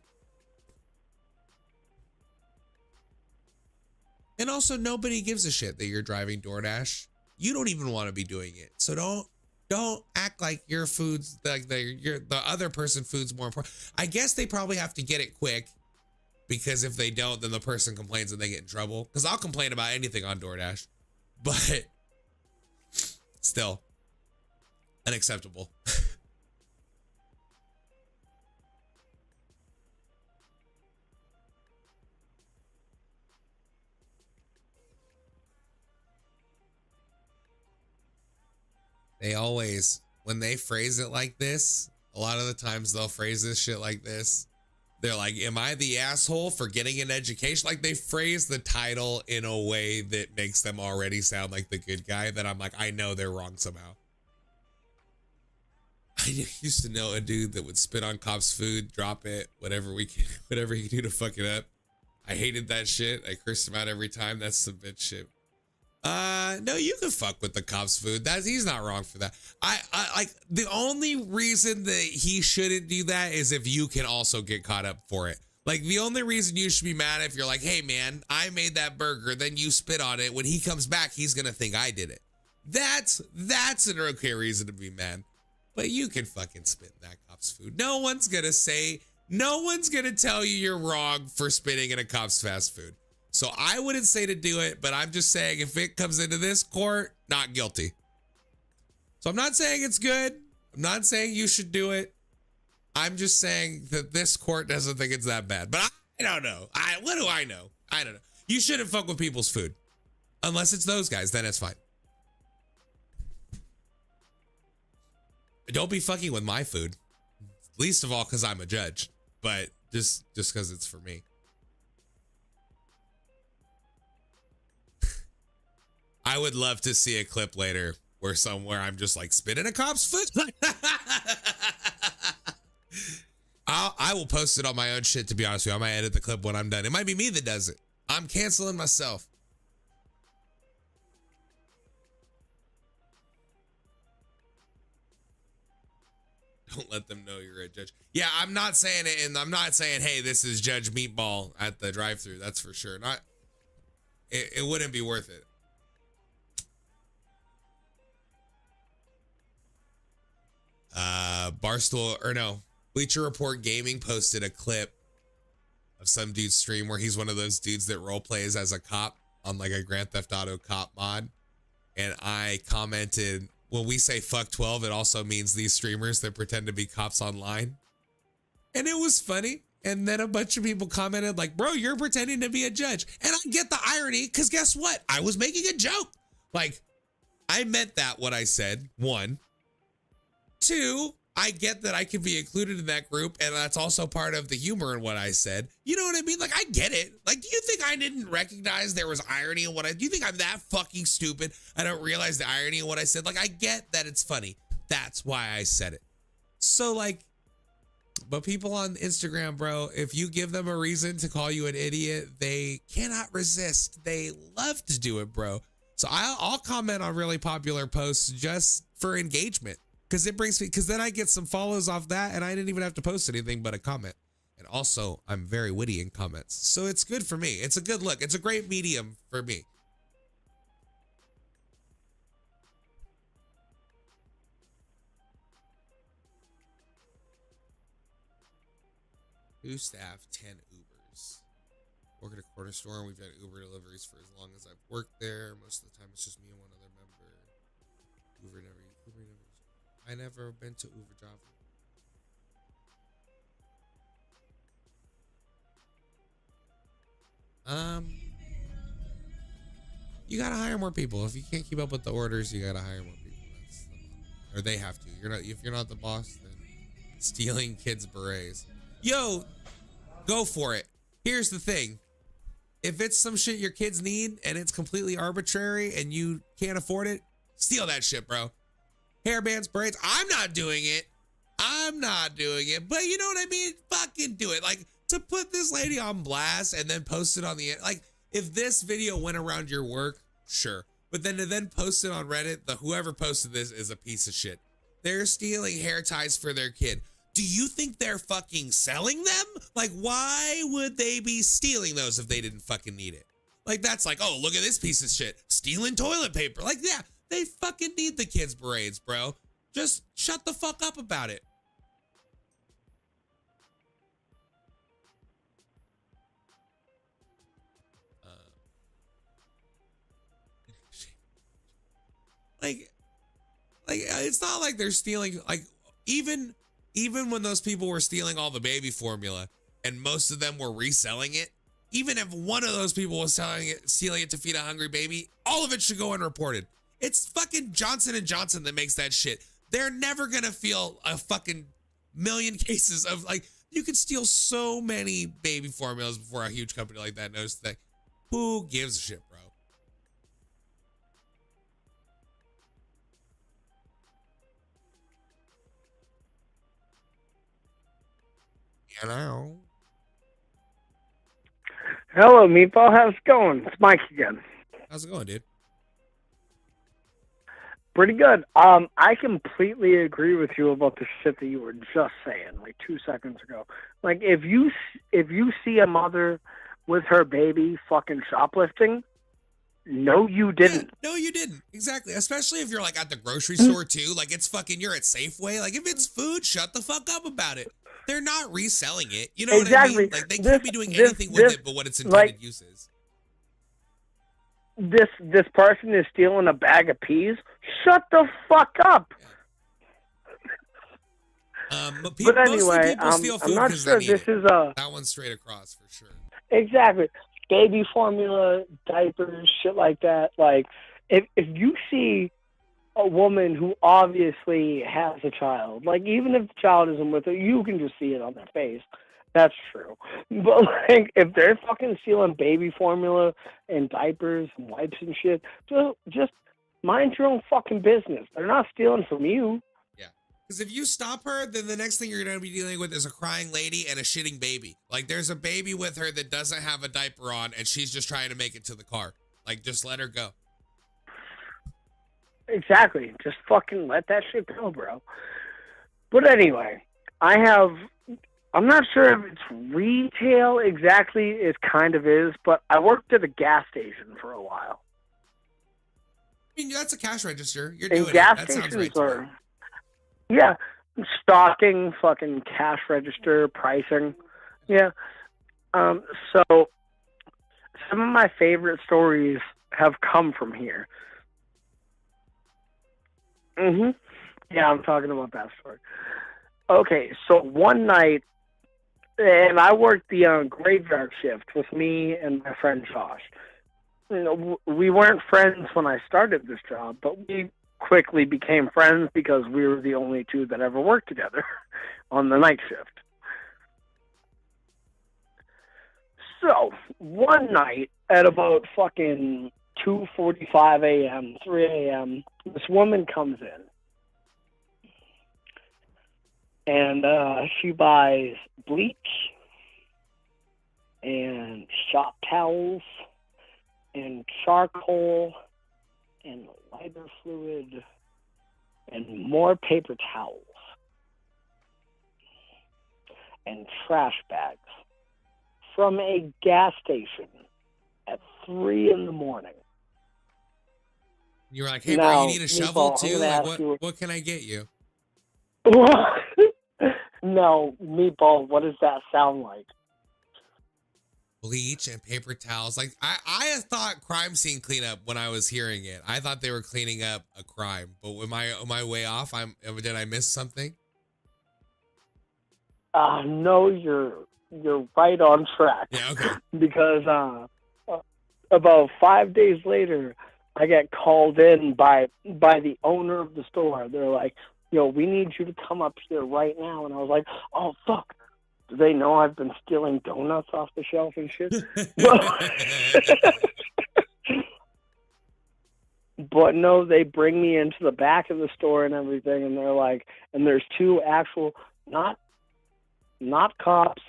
And also, nobody gives a shit that you're driving DoorDash. You don't even want to be doing it. So don't act like your food's like the other person's food's more important. I guess they probably have to get it quick because if they don't, then the person complains and they get in trouble. Because I'll complain about anything on DoorDash, but still unacceptable. They always, when they phrase it like this, a lot of the times they'll phrase this shit like this. They're like, am I the asshole for getting an education? Like they phrase the title in a way that makes them already sound like the good guy, that I'm like, I know they're wrong somehow. I used to know a dude that would spit on cops' food, drop it, whatever he could do to fuck it up. I hated that shit. I cursed him out every time. That's some bitch shit. No, you can fuck with the cops' food. He's not wrong for that. I like, the only reason that he shouldn't do that is if you can also get caught up for it. Like the only reason you should be mad if you're like, hey man, I made that burger, then you spit on it. When he comes back, he's gonna think I did it. That's an okay reason to be mad. But you can fucking spit in that cop's food. No one's gonna tell you you're wrong for spitting in a cop's fast food. So I wouldn't say to do it, but I'm just saying if it comes into this court, not guilty. So I'm not saying it's good. I'm not saying you should do it. I'm just saying that this court doesn't think it's that bad. But I don't know. What do I know? I don't know. You shouldn't fuck with people's food. Unless it's those guys, then it's fine. Don't be fucking with my food. Least of all because I'm a judge. But just because it's for me. I would love to see a clip later where somewhere I'm just like spitting a cop's foot. I will post it on my own shit, to be honest with you. I might edit the clip when I'm done. It might be me that does it. I'm canceling myself. Don't let them know you're a judge. Yeah, I'm not saying it, and I'm not saying, hey, this is Judge Meatball at the drive-thru. That's for sure. It wouldn't be worth it. Bleacher Report Gaming posted a clip of some dude's stream where he's one of those dudes that role plays as a cop on like a Grand Theft Auto cop mod. And I commented, when we say fuck 12, it also means these streamers that pretend to be cops online. And it was funny. And then a bunch of people commented like, bro, you're pretending to be a judge. And I get the irony, because guess what? I was making a joke. Like, I meant that what I said, one. Two, I get that I can be included in that group, and that's also part of the humor in what I said. You know what I mean? Like, I get it. Like, do you think I didn't recognize there was irony in what do you think I'm that fucking stupid? I don't realize the irony in what I said. Like, I get that it's funny. That's why I said it. So, like, but people on Instagram, bro, if you give them a reason to call you an idiot, they cannot resist. They love to do it, bro. So I'll comment on really popular posts just for engagement. Because it brings me, because then I get some follows off that and I didn't even have to post anything but a comment. And also, I'm very witty in comments. So it's good for me. It's a good look. It's a great medium for me. Who staff 10 Ubers? Work at a corner store and we've had Uber deliveries for as long as I've worked there. Most of the time it's just me and one other member. Uber never. I never been to Uber Java. You gotta hire more people. If you can't keep up with the orders, you gotta hire more people. Or they have to. If you're not the boss, then stealing kids' berets. Yo, go for it. Here's the thing. If it's some shit your kids need and it's completely arbitrary and you can't afford it, steal that shit, bro. Hairbands, braids. I'm not doing it. But you know what I mean? Fucking do it. Like, to put this lady on blast and then post it on the, like, if this video went around your work, sure. But then to then post it on Reddit, whoever posted this is a piece of shit. They're stealing hair ties for their kid. Do you think they're fucking selling them? Like, why would they be stealing those if they didn't fucking need it? Like, that's like, oh, look at this piece of shit. Stealing toilet paper. Like, yeah. They fucking need the kids' berets, bro. Just shut the fuck up about it. Like, it's not like they're stealing. Like, even when those people were stealing all the baby formula, and most of them were reselling it, even if one of those people was stealing it to feed a hungry baby, all of it should go unreported. It's fucking Johnson & Johnson that makes that shit. They're never gonna feel a fucking million cases of like, you could steal so many baby formulas before a huge company like that knows that. Who gives a shit, bro? You know. Hello, Meatball. How's it going? It's Mike again. How's it going, dude? Pretty good. I completely agree with you about the shit that you were just saying like 2 seconds ago. Like if you see a mother with her baby fucking shoplifting, no, you didn't. Yeah, no, you didn't. Exactly. Especially if you're like at the grocery store too. Like it's fucking, you're at Safeway. Like if it's food, shut the fuck up about it. They're not reselling it. You know exactly. what I mean? Like they can't be doing anything with it but what its intended like, use is. This person is stealing a bag of peas. Shut the fuck up. Yeah. But anyway, people steal food I'm not sure this is a... That one's straight across for sure. Exactly. Baby formula, diapers, shit like that. Like, if you see a woman who obviously has a child, like, even if the child isn't with her, you can just see it on their face. That's true. But, like, if they're fucking stealing baby formula and diapers and wipes and shit, just mind your own fucking business. They're not stealing from you. Yeah. Because if you stop her, then the next thing you're going to be dealing with is a crying lady and a shitting baby. Like, there's a baby with her that doesn't have a diaper on, and she's just trying to make it to the car. Like, just let her go. Exactly. Just fucking let that shit go, bro. But anyway, I'm not sure if it's retail exactly. It kind of is, but I worked at a gas station for a while. I mean, that's a cash register. You're doing gas it. That sounds stations right. are, yeah, stocking, fucking cash register, pricing. Yeah. So some of my favorite stories have come from here. Yeah, I'm talking about that story. Okay, so one night, and I worked the graveyard shift with me and my friend Josh. You know, we weren't friends when I started this job, but we quickly became friends because we were the only two that ever worked together on the night shift. So, one night at about fucking 2:45 a.m., 3 a.m., this woman comes in. And she buys bleach and shop towels and charcoal and lighter fluid and more paper towels and trash bags from a gas station at 3 in the morning. You were like, hey, now, bro, you need a shovel too? Like, what can I get you? No, Meatball, what does that sound like? Bleach and paper towels. Like I thought crime scene cleanup when I was hearing it. I thought they were cleaning up a crime. But am I way off? Did I miss something? No, you're right on track. Yeah, okay. Because about 5 days later, I get called in by the owner of the store. They're like, yo, we need you to come up here right now. And I was like, oh, fuck. Do they know I've been stealing donuts off the shelf and shit? But no, they bring me into the back of the store and everything, and they're like, and there's two actual, not cops,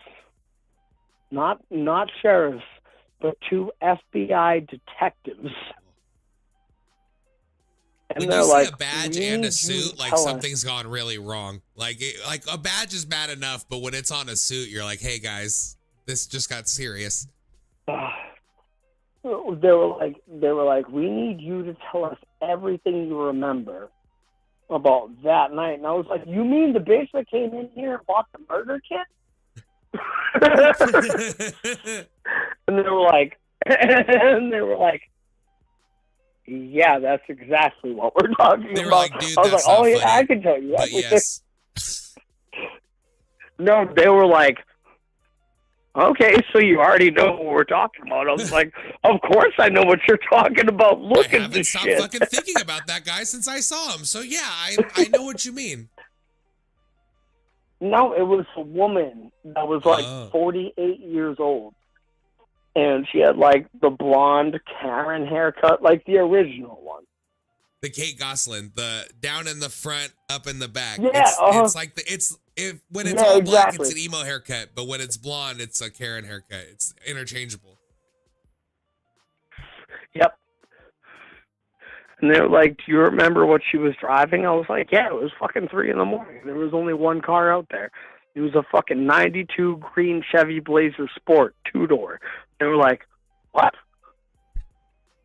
not sheriffs, but two FBI detectives. And when they're you see like, a badge and a suit, like something's gone really wrong. Like a badge is bad enough, but when it's on a suit, you're like, hey guys, this just got serious. They were like, we need you to tell us everything you remember about that night. And I was like, you mean the bitch that came in here and bought the murder kit? And they were like, yeah, that's exactly what we're talking They were about. like, dude, I was that's like, oh not yeah, funny. I can tell you. But yes. No, they were like, okay, so you already know what we're talking about. I was like, of course I know what you're talking about. Look I at haven't this stopped shit. fucking thinking about that guy since I saw him. So yeah, I know what you mean. No, it was a woman that was like Oh. 48 years old. And she had like the blonde Karen haircut, like the original one. The Kate Gosselin, the down in the front, up in the back. Yeah, It's like when it's all black, exactly. it's an emo haircut, but when it's blonde, it's a Karen haircut. It's interchangeable. Yep. And they were like, "Do you remember what she was driving?" I was like, "Yeah, it was fucking 3 a.m. There was only one car out there. It was a fucking 92 green Chevy Blazer Sport 2-door." They were like, "What?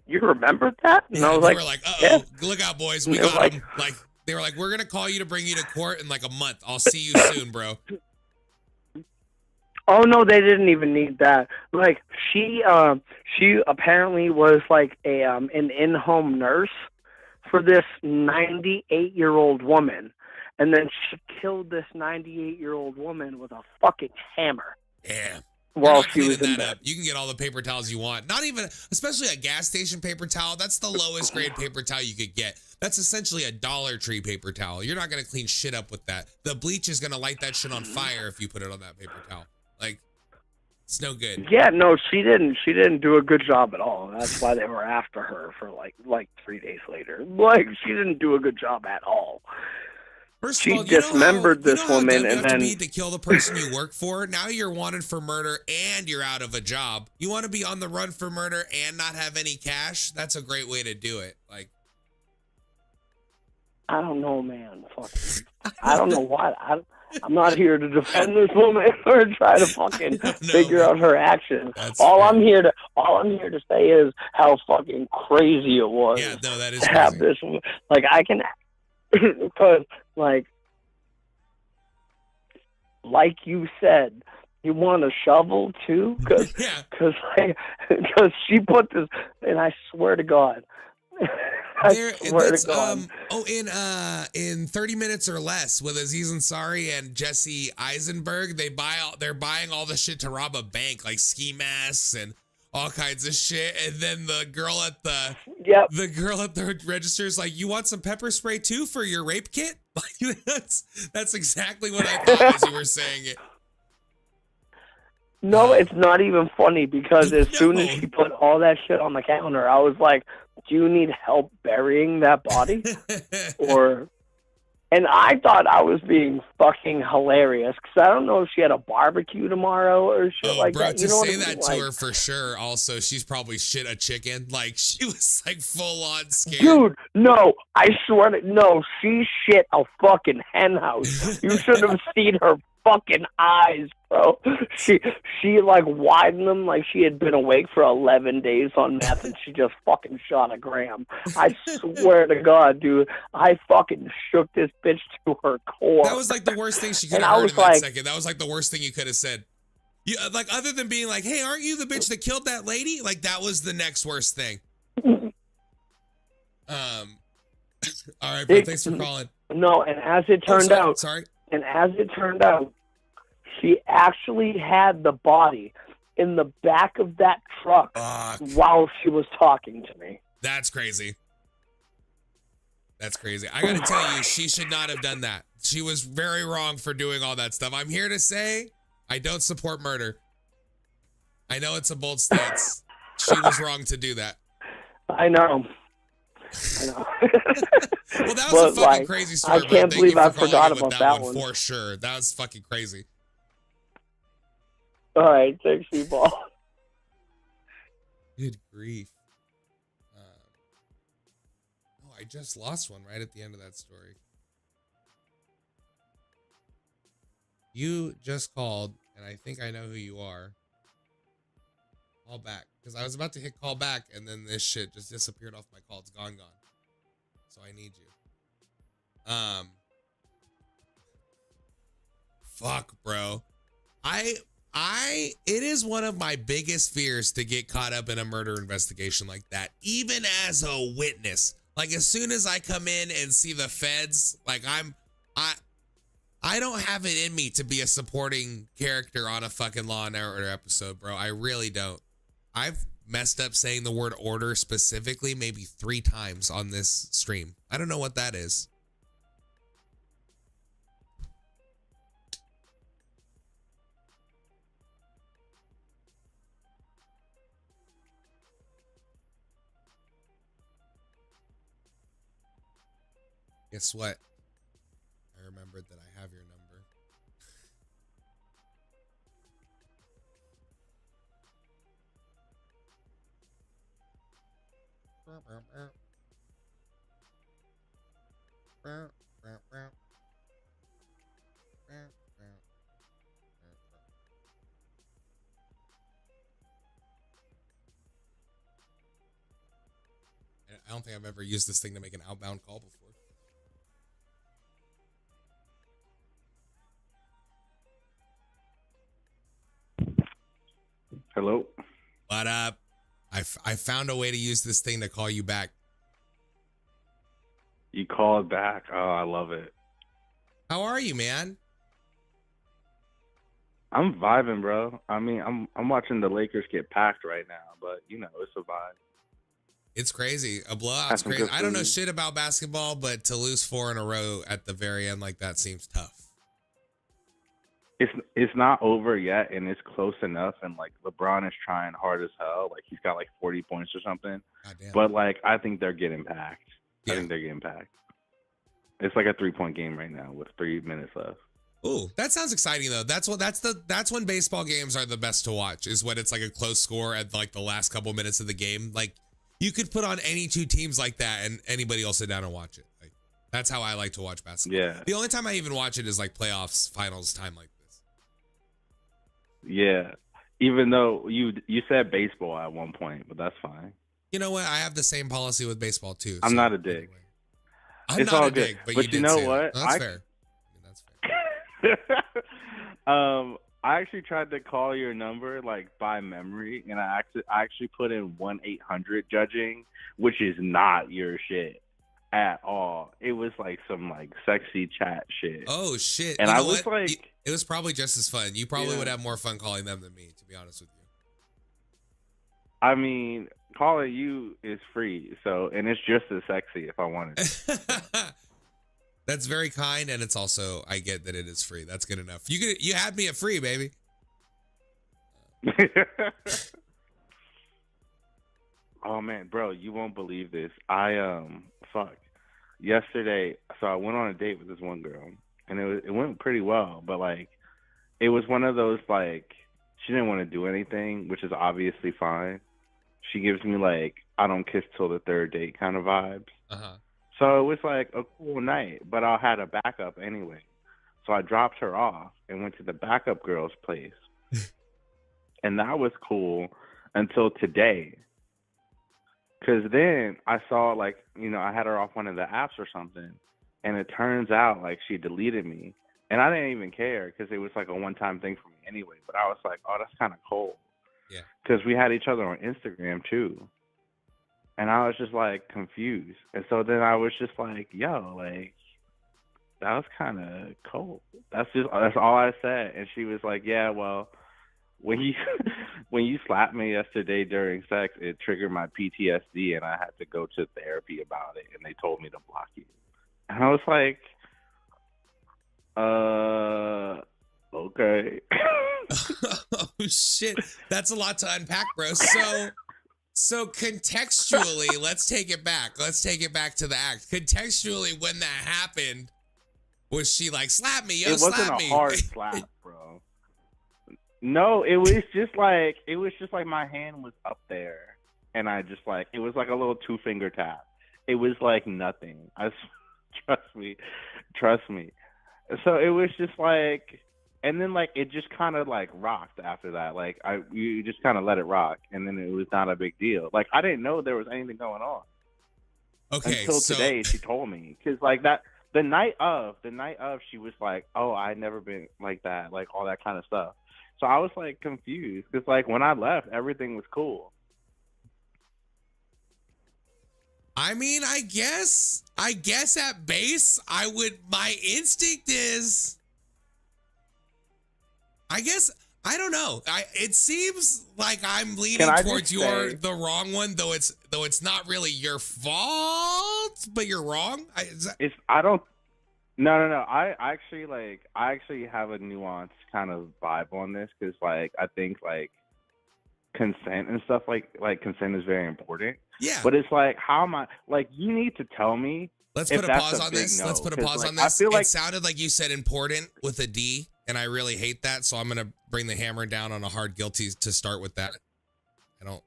You remembered that?" And I was they like, were like, "Uh-oh, yeah. look out, boys, we They were got like- him." Like they were like, "We're gonna call you to bring you to court in like a month. I'll see you soon, bro." "Oh no, they didn't even need that." Like she apparently was like an in-home nurse for this 98-year-old woman, and then she killed this 98-year-old woman with a fucking hammer Damn. while You're not she was cleaning in that bed. up. You can get all the paper towels you want. Not even, especially a gas station paper towel. That's the lowest grade paper towel you could get. That's essentially a Dollar Tree paper towel. You're not gonna clean shit up with that. The bleach is gonna light that shit on fire if you put it on that paper towel. Like, it's no good. Yeah, no, she didn't. She didn't do a good job at all. That's why they were after her for like 3 days later. Like she didn't do a good job at all. First She of all, you know dismembered how, this you know how woman dumb you and have to then- be to kill the person you work for. Now you're wanted for murder and you're out of a job. You want to be on the run for murder and not have any cash? That's a great way to do it. Like, I don't know, man. Fucking, I don't know why. I'm not here to defend this woman or try to fucking No, figure man. out her actions. That's All fair. I'm here to say is how fucking crazy it was Yeah, no, that is to have crazy. this woman. Like I can, because like you said, you want a shovel too, because Yeah. because she put this, and I swear to God. I swear to God. In 30 Minutes or Less with Aziz Ansari and Jesse Eisenberg, they're buying all the shit to rob a bank, like ski masks and all kinds of shit. And then the girl at the register is like, "You want some pepper spray too for your rape kit?" Like that's exactly what I thought as you were saying it. No, it's not even funny because as soon as No. she put all that shit on the counter, I was like, "Do you need help burying that body?" Or, and I thought I was being fucking hilarious because I don't know if she had a barbecue tomorrow or shit Oh, like bro, that. to You know what say I mean? that to Like, her for sure. Also, she's probably shit a chicken. Like she was like full on scared. dude, no, I swear to no, she shit a fucking hen house. You should have seen her fucking eyes, bro. She like widened them like she had been awake for 11 days on meth and she just fucking shot a gram. I swear to God, dude, I fucking shook this bitch to her core. That was like the worst thing she could And have I heard was in that like- second. That was like the worst thing you could have said. You, like other than being like, "Hey, aren't you the bitch that killed that lady?" Like that was the next worst thing. All right, bro. Thanks for calling. No, and as it turned out, she actually had the body in the back of that truck Fuck. while she was talking to me. That's crazy. That's crazy. I gotta tell you, she should not have done that. She was very wrong for doing all that stuff. I'm here to say I don't support murder. I know it's a bold stance. She was wrong to do that. I know. Well, that was But, a fucking like, crazy story. I bro. can't Thank believe you I for calling forgot in with about that one. for sure. That was fucking crazy. All right, thanks, people. Good grief. Oh, I just lost one right at the end of that story. You just called, and I think I know who you are. Call back. Because I was about to hit call back, and then this shit just disappeared off my call. It's gone. So I need you. Fuck, bro. It is one of my biggest fears to get caught up in a murder investigation like that, even as a witness. Like as soon as I come in and see the feds, like I don't have it in me to be a supporting character on a fucking Law and Order episode, bro. I really don't. I've messed up saying the word order specifically maybe 3 times on this stream. I don't know what that is. Guess what? I remembered that I have your number. I don't think I've ever used this thing to make an outbound call before. Hello. What up? I found a way to use this thing to call you back. You called back. Oh, I love it. How are you, man? I'm vibing, bro. I mean, I'm watching the Lakers get packed right now, but you know, it's a vibe. It's crazy. A blowout's That's some crazy. good I don't know food. shit about basketball, but to lose 4 in a row at the very end like that seems tough. It's not over yet, and it's close enough. And like LeBron is trying hard as hell. Like he's got like 40 points or something. Goddamn. But like I think they're getting packed. Yeah. I think they're getting packed. It's like a 3-point game right now with 3 minutes left. Ooh, that sounds exciting though. That's when baseball games are the best to watch, is when it's like a close score at like the last couple minutes of the game. Like you could put on any two teams like that and anybody will sit down and watch it. Like that's how I like to watch basketball. Yeah. The only time I even watch it is like playoffs, finals time like this. Yeah. Even though you said baseball at one point, but that's fine. You know what? I have the same policy with baseball too. I'm so not a dick. anyway. I'm It's not all a dick, good. but But you you did know say what? That. That's fair. That's fair. I actually tried to call your number like by memory, and I actually put in 1-800 judging, which is not your shit at all. It was like some like sexy chat shit. Oh shit! And You I know was what? like, it was probably just as fun. You probably Yeah. would have more fun calling them than me, to be honest with you. I mean, calling you is free, so and it's just as sexy if I wanted it. That's very kind, and it's also I get that it is free. That's good enough. You had me at free, baby. Oh man, bro, you won't believe this. Yesterday, so I went on a date with this one girl, and it went pretty well, but like it was one of those like she didn't want to do anything, which is obviously fine. She gives me like I don't kiss till the third date kind of vibes. Uh-huh. So it was like a cool night, but I had a backup anyway. So I dropped her off and went to the backup girl's place. And that was cool until today. Because then I saw, like, you know, I had her off one of the apps or something. And it turns out, like, she deleted me. And I didn't even care because it was, like, a one-time thing for me anyway. But I was like, oh, that's kind of cold. Yeah. Because we had each other on Instagram, too. And I was just, like, confused. And so then I was just like, yo, like, that was kind of cold. That's all I said. And she was like, yeah, well, when you slapped me yesterday during sex, it triggered my PTSD, and I had to go to therapy about it, and they told me to block you. And I was like, okay. Oh shit, that's a lot to unpack, bro. So contextually, let's take it back. Let's take it back to the act. Contextually, when that happened, was she like, slap me, yo, It wasn't slap a me? hard slap, bro. No, it was just like my hand was up there, and I just like it was like a little 2-finger tap. It was like nothing. Trust me. So it was just like, and then like it just kind of like rocked after that. Like you just kind of let it rock, and then it was not a big deal. Like I didn't know there was anything going on Okay, until so today. She told me because like that. The night of, she was like, "Oh, I never been like that, like all that kind of stuff." So I was like confused because like when I left, everything was cool. I mean, I guess at base, my instinct is, I don't know. It seems like I'm leaning I towards just say- the wrong one, though it's not really your fault, but you're wrong. No. I actually have a nuanced kind of vibe on this because like I think like consent and stuff like consent is very important. Yeah. But it's like, how am I, like, you need to tell me Let's If put a that's pause a on big this. no, Let's put a 'cause, pause like, on I this. feel like- It sounded like you said important with a D, and I really hate that. So I'm gonna bring the hammer down on a hard guilty to start with that. I don't.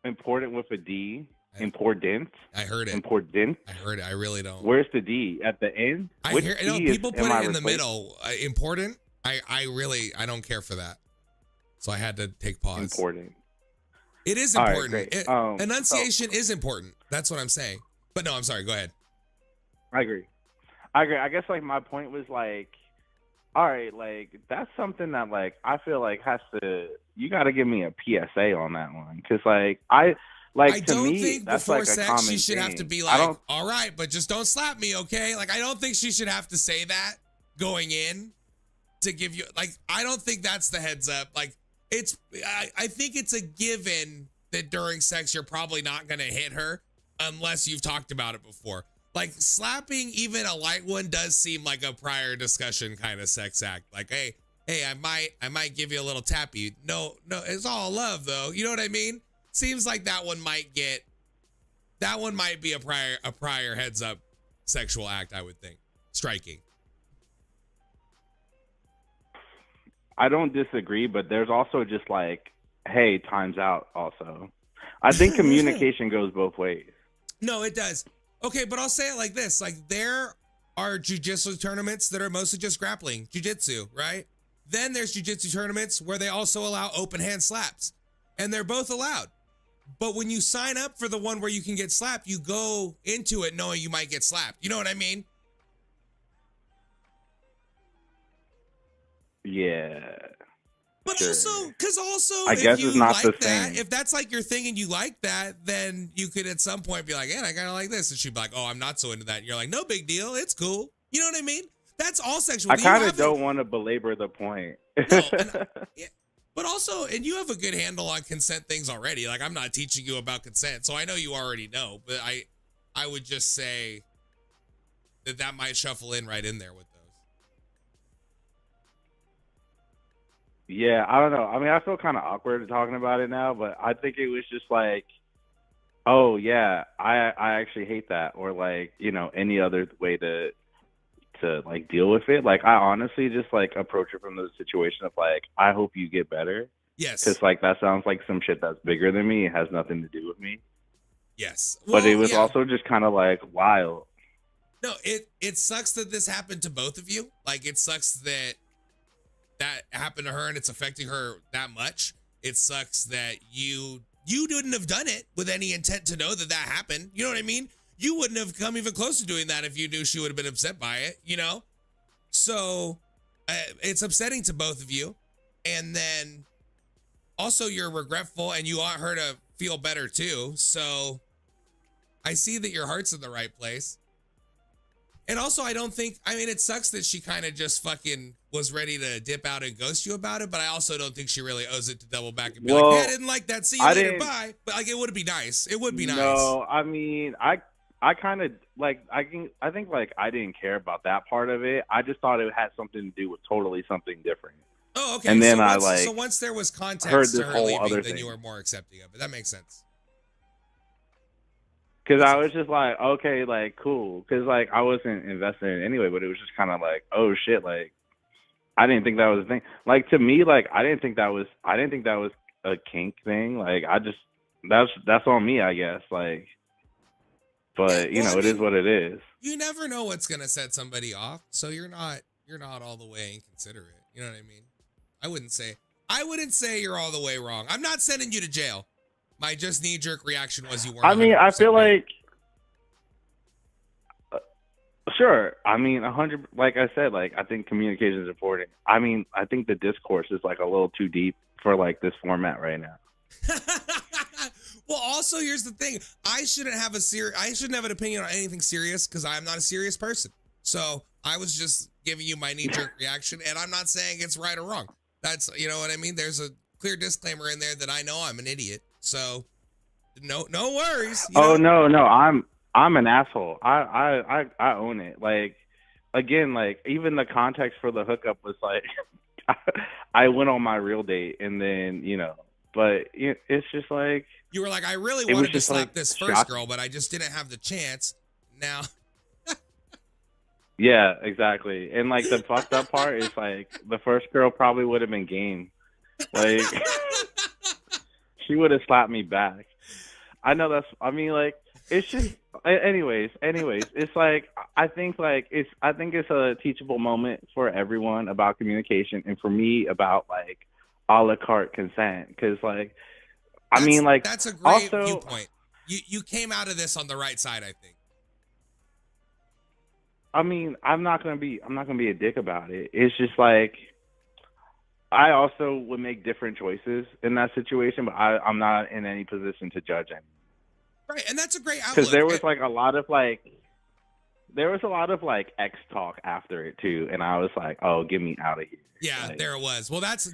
Important with a D. I- Important. I heard it. Important. I heard it. I really don't. Where's the D at the end? I Which hear. D No, is- people put am it I in the replacing? middle. Important. I really I don't care for that. So I had to take pause. Important. It is All right, important. great. Enunciation is important. That's what I'm saying. But no, I'm sorry. Go ahead. I agree. I guess like my point was like, all right, like that's something that like I feel like has to. You got to give me a PSA on that one because like I I to don't me think that's before like a sex common she should have thing. to be I like, don't. all right, but just don't slap me, okay? Like I don't think she should have to say that going in to give you like I don't think that's the heads up. Like it's I think it's a given that during sex you're probably not gonna hit her unless you've talked about it before. Like slapping even a light one does seem like a prior discussion kind of sex act. Like, hey, I might give you a little tappy. No, it's all love though. You know what I mean? Seems like that one might be a prior heads up sexual act, I would think. Striking. I don't disagree, but there's also just like, hey, time's out. Also, I think communication goes both ways. No, it does. Okay, but I'll say it like this. Like there are jujitsu tournaments that are mostly just grappling, jujitsu, right? Then there's jujitsu tournaments where they also allow open hand slaps. And they're both allowed. But when you sign up for the one where you can get slapped, you go into it knowing you might get slapped. You know what I mean? Yeah. But Sure. also, I if guess you it's not like the that, same. if that's like your thing and you like that, then you could at some point be like, yeah, I kind of like this. And she'd be like, oh, I'm not so into that. And you're like, no big deal. It's cool. You know what I mean? That's all sexual. I You kind of have don't want to belabor the point. No, yeah, but also, and you have a good handle on consent things already. Like I'm not teaching you about consent, so I know you already know. But I would just say that might shuffle in right in there with those. Yeah, I don't know. I mean, I feel kind of awkward talking about it now, but I think it was just like, oh yeah, I actually hate that, or like, you know, any other way to like deal with it. Like I honestly just like approach it from the situation of like, I hope you get better. Yes. Because like that sounds like some shit that's bigger than me. It has nothing to do with me. Yes. But it was yeah. also just kind of like wild. No, it sucks that this happened to both of you. Like it sucks that happened to her and it's affecting her that much. It sucks that you didn't have done it with any intent to know that happened. You know what I mean? You wouldn't have come even close to doing that if you knew she would have been upset by it, you know? So it's upsetting to both of you. And then also you're regretful and you want her to feel better too. So I see that your heart's in the right place. And also it sucks that she kind of just fucking was ready to dip out and ghost you about it. But I also don't think she really owes it to double back and be like, hey, I didn't like that. See you later. Bye. But like, it would be nice. It would be nice. No, I mean, I kind of like, I think like I didn't care about that part of it. I just thought it had something to do with totally something different. Oh, okay. And then so once there was heard context this to her whole leaving, other then thing. you were more accepting of it. That makes sense. Because I was just like, okay, like, cool. Because, like, I wasn't invested in it anyway, but it was just kind of like, oh, shit, like, I didn't think that was a thing. Like, to me, like, I didn't think that was a kink thing. Like, that's on me, I guess. Like, but, you know, it is what it is. You never know what's going to set somebody off. So you're not all the way inconsiderate. You know what I mean? I wouldn't say you're all the way wrong. I'm not sending you to jail. My just knee-jerk reaction was you weren't. I mean, I 100% feel right. like, sure. I mean, 100. Like I said, like I think communication is important. I mean, I think the discourse is like a little too deep for like this format right now. Well, also here's the thing: I shouldn't have an opinion on anything serious because I'm not a serious person. So I was just giving you my knee-jerk reaction, and I'm not saying it's right or wrong. That's, you know what I mean. There's a clear disclaimer in there that I know I'm an idiot. So no worries. Oh no, I'm an asshole. I own it. Like, again, like even the context for the hookup was like, I went on my real date and then, you know, but it's just like you were like, I really was wanted to just, slap like, this first shocking. girl, but I just didn't have the chance. Now Yeah, exactly. And like the fucked up part is like the first girl probably would have been game. Like she would have slapped me back. I know that's. I mean, like it's just. Anyways, it's like I think it's a teachable moment for everyone about communication, and for me about like a la carte consent, because like I mean, like that's a great also, viewpoint. You came out of this on the right side, I think. I mean, I'm not gonna be a dick about it. It's just like I also would make different choices in that situation, but I'm not in any position to judge anyone. Right, and that's a great outlook. Because there was like a lot of like X talk after it too, and I was like, oh, get me out of here. Yeah, like, there it was. Well, guess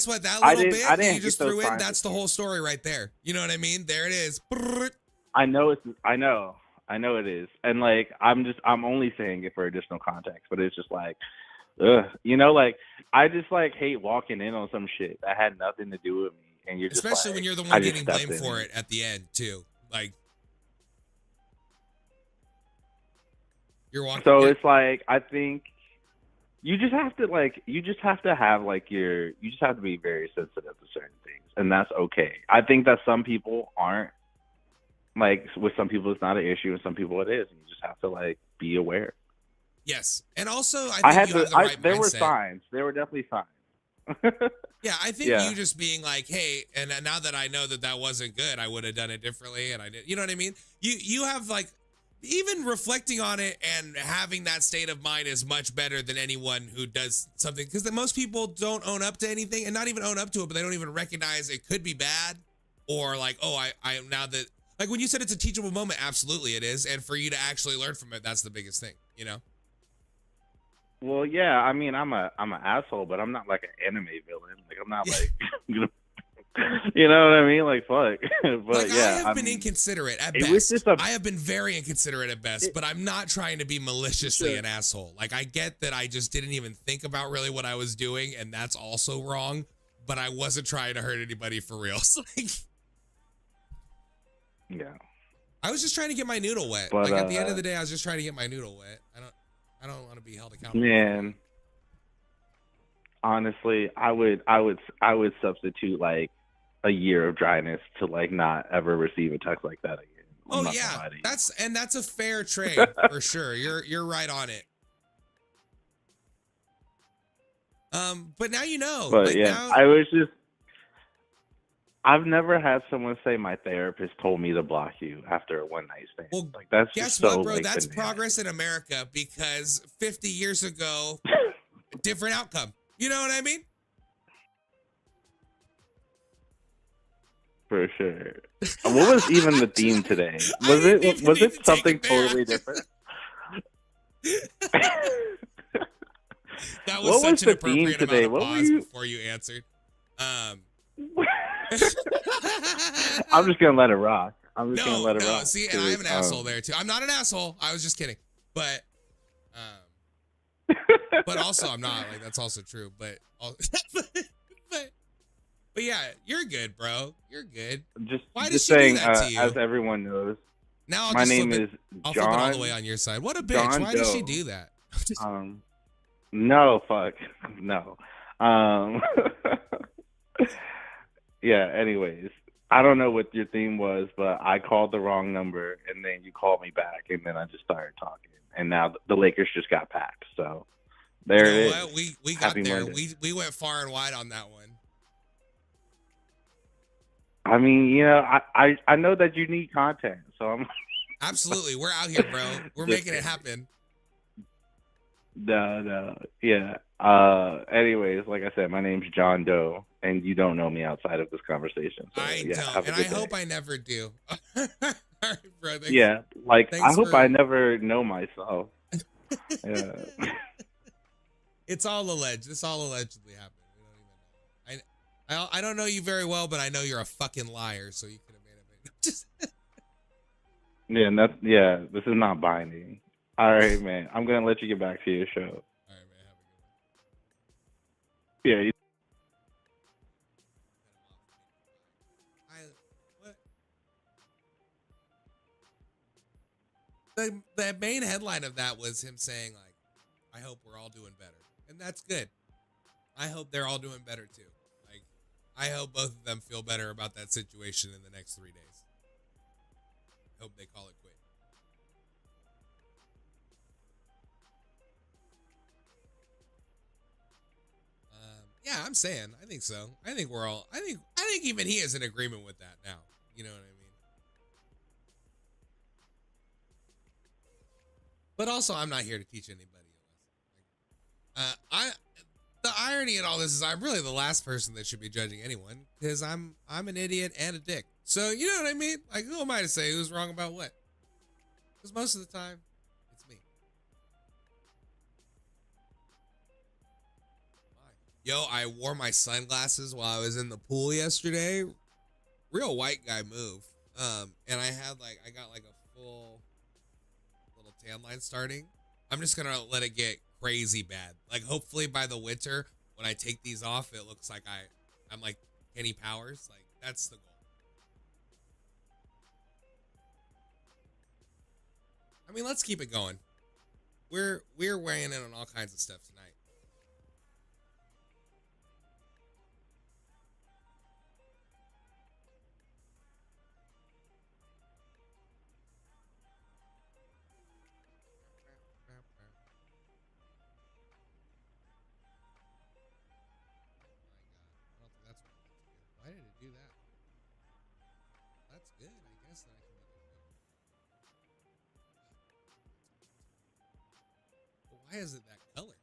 what? That little bit that you just threw in, that's the whole story right there. You know what I mean? There it is. I know it is, and like I'm only saying it for additional context, but it's just like, ugh, you know, like I just like hate walking in on some shit that had nothing to do with me, and you're just especially like, when you're the one getting blamed for it at the end too. Like you're walking. So it's like I think you just have to be very sensitive to certain things, and that's okay. I think that some people aren't. Like with some people it's not an issue, and some people it is. And you just have to like be aware. Yes, and also I think there were mindset. signs. There were definitely signs. Yeah, I think you just being like, hey, and now that I know that wasn't good, I would have done it differently, and I did. You know what I mean? You have like, even reflecting on it and having that state of mind is much better than anyone who does something, because most people don't own up to anything, and not even own up to it, but they don't even recognize it could be bad, or like, oh, I am now that, like when you said it's a teachable moment, absolutely it is, and for you to actually learn from it, that's the biggest thing, you know? Well, yeah, I mean, I'm an asshole, but I'm not like an anime villain. Like I'm not like, you know what I mean? Like fuck. But like, yeah, I have been inconsiderate at best. I have been very inconsiderate at best, but I'm not trying to be maliciously an asshole. Like I get that I just didn't even think about really what I was doing, and that's also wrong. But I wasn't trying to hurt anybody for real. So, like, yeah. I was just trying to get my noodle wet. But, like at the end of the day, I was just trying to get my noodle wet. I don't want to be held accountable. Man, honestly, I would substitute like a year of dryness to like not ever receive a text like that again. Oh yeah, that's a fair trade for sure. You're right on it. But now you know. But like, yeah, I've never had someone say my therapist told me to block you after a one night stand. Well, like that's guess just so, what, bro? like, That's banana. progress in America, because 50 years ago, different outcome. You know what I mean? For sure. What was even the theme today? Was it something totally different? That was such an appropriate today? amount of pause before you answered. I'm just gonna let it rock. Gonna let it rock. See, and I'm an asshole there too. I'm not an asshole. I was just kidding. But but also I'm not. Like that's also true. But yeah, you're good, bro. You're good. Why does she saying, do that to you? As everyone knows, now my name is I'll John. flip it all the way on your side. What a bitch. John Why does she do that? No, fuck. No. Yeah, anyways. I don't know what your theme was, but I called the wrong number, and then you called me back, and then I just started talking. And now the Lakers just got packed, so there it is. What? We got Happy there. Monday. We went far and wide on that one. I mean, you know, I know that you need content, so I'm Absolutely. We're out here, bro. We're making it happen. No. Yeah. Anyways, like I said, my name's John Doe, and you don't know me outside of this conversation. So, I yeah, don't, and I hope I never do. All right, bro. Yeah, like I hope I never know myself. Yeah. It's all alleged. This all allegedly happened. We don't even know. I don't know you very well, but I know you're a fucking liar. So you could have made it. Just Yeah, this is not binding. All right, man. I'm gonna let you get back to your show. All right, man. Have a good one. Yeah. What? the main headline of that was him saying like, I hope we're all doing better. And that's good. I hope they're all doing better too. Like, I hope both of them feel better about that situation in the next 3 days. Hope they call it quit. Yeah, I'm saying, I think so. I think we're all, I think even he is in agreement with that now. You know what I mean? But also, I'm not here to teach anybody a lesson. The irony in all this is I'm really the last person that should be judging anyone because I'm an idiot and a dick. So you know what I mean? Like, who am I to say who's wrong about what? Because most of the time, it's me. Yo, I wore my sunglasses while I was in the pool yesterday. Real white guy move. And I got like a full little tan line starting. I'm just gonna let it get crazy bad. Like, hopefully by the winter, when I take these off, it looks like I'm like Kenny Powers. Like, that's the goal. I mean, let's keep it going. We're weighing in on all kinds of stuff tonight. Why did it do that? That's good. I guess that I can make it good. But why is it that color?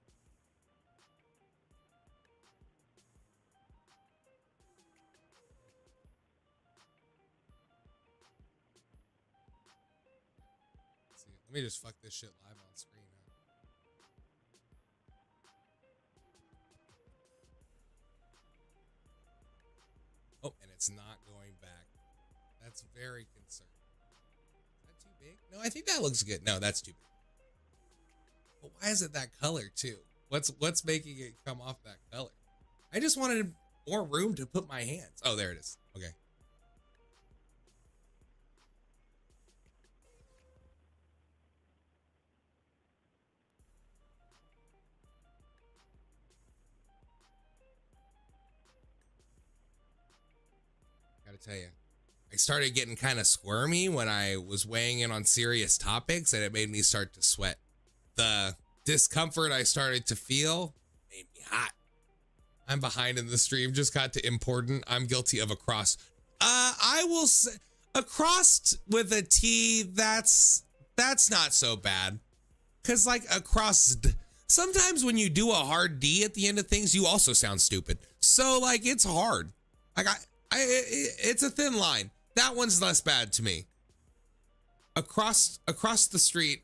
Let's see. Let me just fuck this shit live on screen now. Oh, and it's not going back. That's very concerning. Is that too big? No, I think that looks good. No, that's too big. But why is it that color too? What's making it come off that color? I just wanted more room to put my hands. Oh, there it is. Okay. Gotta tell you, I started getting kind of squirmy when I was weighing in on serious topics, and it made me start to sweat. The discomfort I started to feel made me hot. I'm behind in the stream, just got to important. I'm guilty of a cross. I will say a cross with a T, that's not so bad. Cause like a cross, sometimes when you do a hard D at the end of things, you also sound stupid. So like, it's hard. Like it's a thin line. That one's less bad to me. Across the street,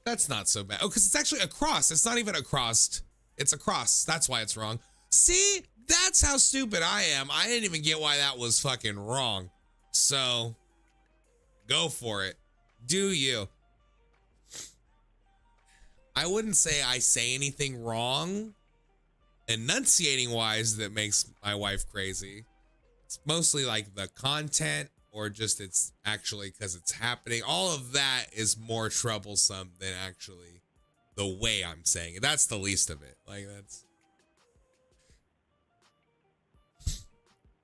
that's not so bad. Oh, because it's actually a cross. It's not even a crossed. It's a cross. That's why it's wrong. See, that's how stupid I am. I didn't even get why that was fucking wrong. So, go for it. Do you? I wouldn't say I say anything wrong, enunciating wise, that makes my wife crazy. It's mostly like the content, or just it's actually because it's happening. All of that is more troublesome than actually the way I'm saying it. That's the least of it. Like, that's...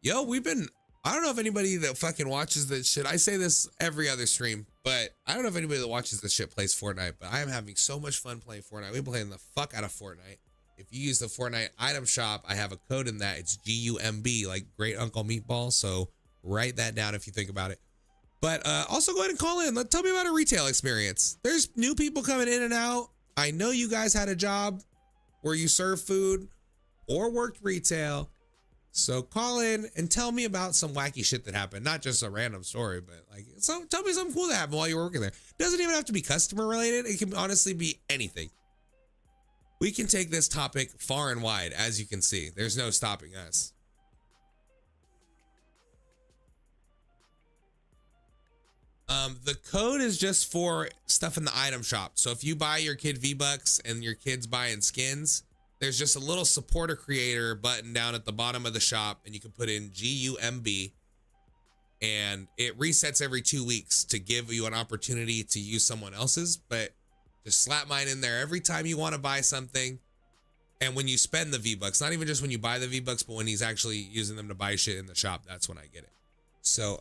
Yo, I don't know if anybody that fucking watches this shit, I say this every other stream, but I don't know if anybody that watches this shit plays Fortnite, but I am having so much fun playing Fortnite. We're playing the fuck out of Fortnite. If you use the Fortnite item shop, I have a code in that. It's GUMB, like Great Uncle Meatball. So write that down if you think about it. But also go ahead and call in. Tell me about a retail experience. There's new people coming in and out. I know you guys had a job where you served food or worked retail. So call in and tell me about some wacky shit that happened. Not just a random story, but like, tell me something cool that happened while you were working there. Doesn't even have to be customer related. It can honestly be anything. We can take this topic far and wide, as you can see. There's no stopping us. The code is just for stuff in the item shop. So if you buy your kid V-Bucks and your kid's buying skins, there's just a little supporter creator button down at the bottom of the shop, and you can put in GUMB, and it resets every 2 weeks to give you an opportunity to use someone else's, but just slap mine in there every time you want to buy something. And when you spend the V-Bucks, not even just when you buy the V-Bucks, but when he's actually using them to buy shit in the shop, that's when I get it. So,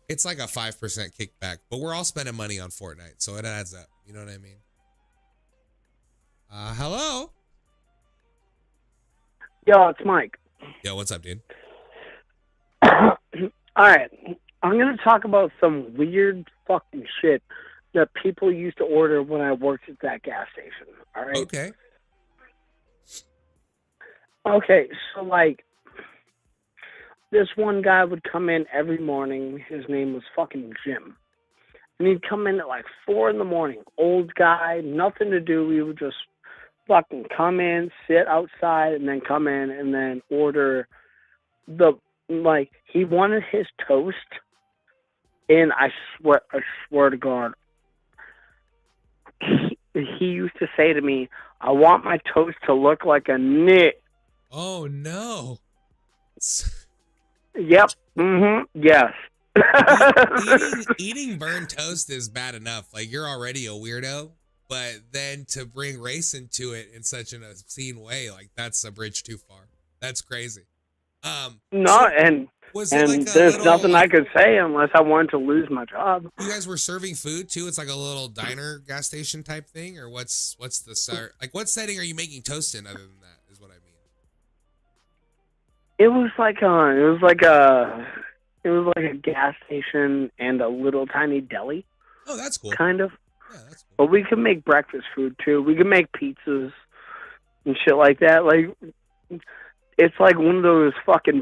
it's like a 5% kickback, but we're all spending money on Fortnite, so it adds up. You know what I mean? Hello? Yo, it's Mike. Yo, what's up, dude? All right. I'm going to talk about some weird fucking shit that people used to order when I worked at that gas station. All right. Okay. Okay. So, like, this one guy would come in every morning. His name was fucking Jim. And he'd come in at like 4 a.m. Old guy, nothing to do. He would just fucking come in, sit outside, and then come in and then order he wanted his toast. And I swear to God, he used to say to me, I want my toast to look like a knit. Oh, no. Yep. Yes. Eating burned toast is bad enough. Like, you're already a weirdo, but then to bring race into it in such an obscene way, like, that's a bridge too far. That's crazy. There's nothing I could say unless I wanted to lose my job. You guys were serving food too? It's like a little diner, gas station type thing, or what's the start? Like, what setting are you making toast in other than that? Is what I mean. It was like a gas station and a little tiny deli. Oh, that's cool. Kind of. Yeah, that's cool. But we can make breakfast food too. We can make pizzas and shit like that. Like, it's like one of those fucking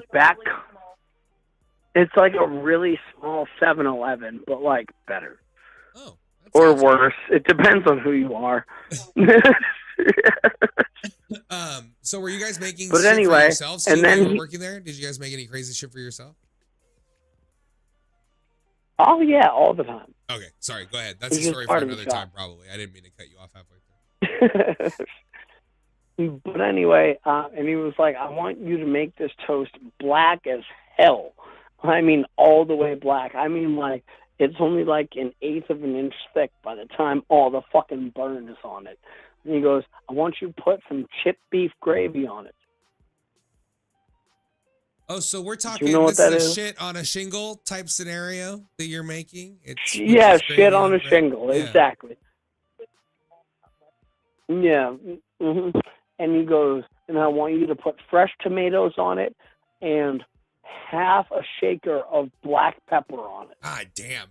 It's like a really small 7-Eleven, but like better. Oh. Or worse. It depends on who you are. So were you guys making but shit anyway, for yourselves and then while you were working there? Did you guys make any crazy shit for yourself? Oh yeah, all the time. Okay, sorry, go ahead. That's a story for another time, probably. I didn't mean to cut you off halfway through. But anyway, and he was like, I want you to make this toast black as hell. I mean, all the way black. I mean, like, it's only like 1/8 of an inch thick by the time all the fucking burn is on it. And he goes, I want you to put some chipped beef gravy on it. Oh, so we're talking, you know this what that is a is? shit on a shingle type scenario that you're making? It's Shit on a shingle, yeah. Exactly. Yeah. Mm-hmm. And he goes, and I want you to put fresh tomatoes on it and half a shaker of black pepper on it. Ah, damn.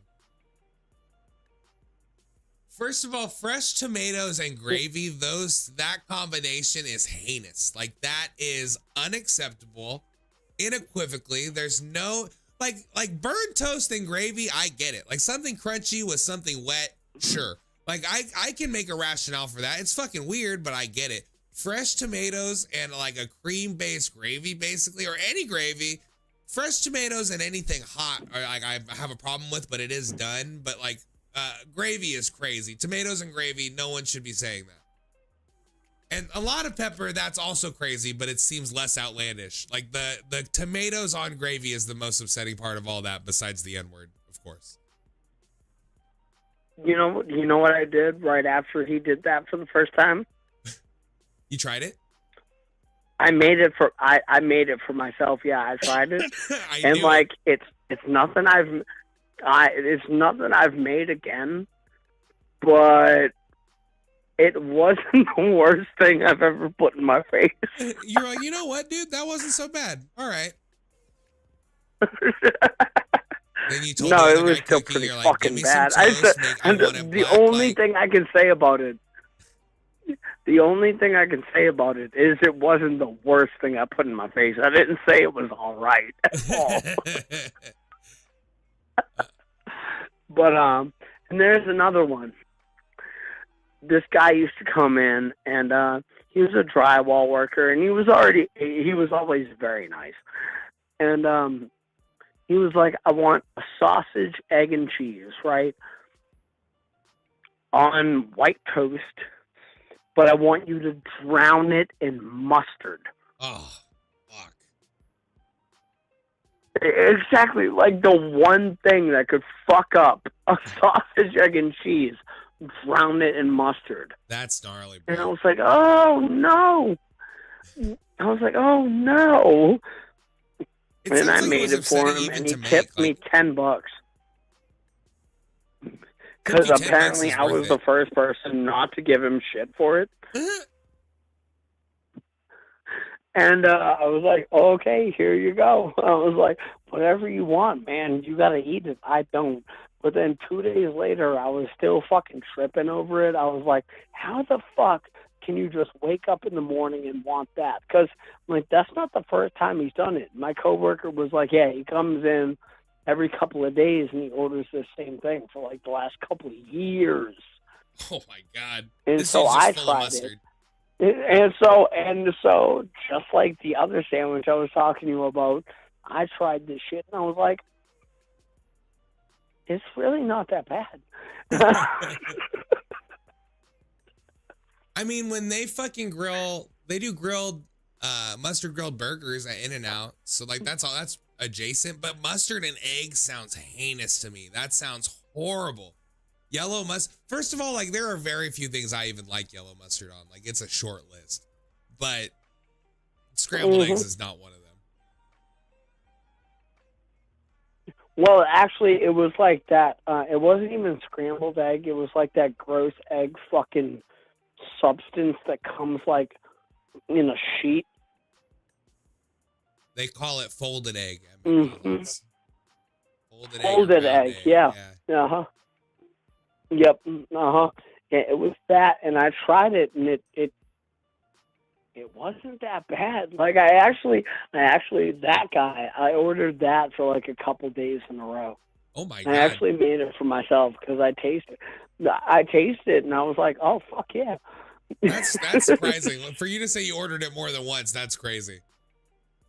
First of all, fresh tomatoes and gravy, that combination is heinous. Like, that is unacceptable. Unequivocally, there's no like burnt toast and gravy. I get it. Like, something crunchy with something wet, sure. Like, I can make a rationale for that. It's fucking weird, but I get it. Fresh tomatoes and like a cream-based gravy, basically, or any gravy. Fresh tomatoes and anything hot, or like I have a problem with, but it is done. But like gravy is crazy. Tomatoes and gravy, no one should be saying that. And a lot of pepper, that's also crazy, but it seems less outlandish. Like the tomatoes on gravy is the most upsetting part of all that, besides the N-word, of course. You know what I did right after he did that for the first time? You tried it? I made it for myself. Yeah, I tried it, and like it's nothing it's nothing I've made again, but it wasn't the worst thing I've ever put in my face. You're like, you know what, dude? That wasn't so bad. All right. Then you told no, me it was still pretty fucking bad. The only thing I can say about it. The only thing I can say about it is it wasn't the worst thing I put in my face. I didn't say it was all right at all. But and there's another one. This guy used to come in, and he was a drywall worker, and he was always very nice. And he was like, I want a sausage, egg, and cheese, right? On white toast. But I want you to drown it in mustard. Oh, fuck. Exactly, like the one thing that could fuck up a sausage, egg, and cheese, drown it in mustard. That's gnarly, bro. And I was like, oh no. I was like, oh no. It And seems I like made was it for upsetting him, even and he to make, tipped like, me $10. 50, Because $10 apparently is I was worth the it. first person not to give him shit for it. And I was like, okay, here you go. I was like, whatever you want, man. You got to eat it. I don't. But then 2 days later, I was still fucking tripping over it. I was like, how the fuck can you just wake up in the morning and want that? Because, like, that's not the first time he's done it. My coworker was like, yeah, he comes in every couple of days and he orders the same thing for, like, the last couple of years. Oh, my God. And This so dude's just I full of tried it. mustard. And so, just like the other sandwich I was talking to you about, I tried this shit and I was like, it's really not that bad. I mean, when they fucking grill, they do grilled, mustard grilled burgers at In-N-Out. So, like, that's all, that's adjacent. But mustard and egg sounds heinous to me. That sounds horrible. Yellow mustard. First of all, like, there are very few things I even like yellow mustard on. Like, it's a short list. But scrambled eggs is not one of them. Well, actually, it was like that. It wasn't even scrambled egg. It was like that gross egg fucking substance that comes, like, in a sheet. They call it folded egg at Mhm. McDonald's. Folded Folded ground egg, yeah. Uh-huh. Yep. Uh-huh. Yeah, it was that, and I tried it, and it wasn't that bad. Like, I actually, that guy, I ordered that for, like, a couple days in a row. Oh, my I God. actually made it for myself because I tasted it, and I was like, oh, fuck yeah. That's surprising. For you to say you ordered it more than once, that's crazy.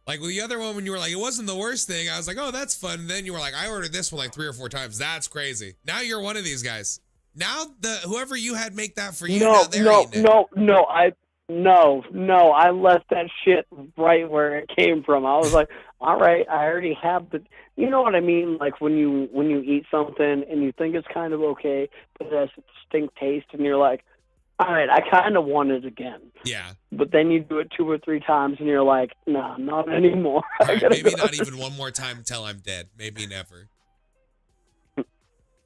Like with the other one, when you were like, it wasn't the worst thing, I was like, oh, that's fun. And then you were like, I ordered this one like 3 or 4 times. That's crazy. Now you're one of these guys. Now whoever you had make that for you, now they're eating it. No, I left that shit right where it came from. I was like, all right, I already have the, you know what I mean? Like when you eat something and you think it's kind of okay, but it has a distinct taste and you're like, all right, I kind of want it again. Yeah. But then you do it 2 or 3 times and you're like, nah, not anymore. All right, maybe not even one more time until I'm dead. Maybe never.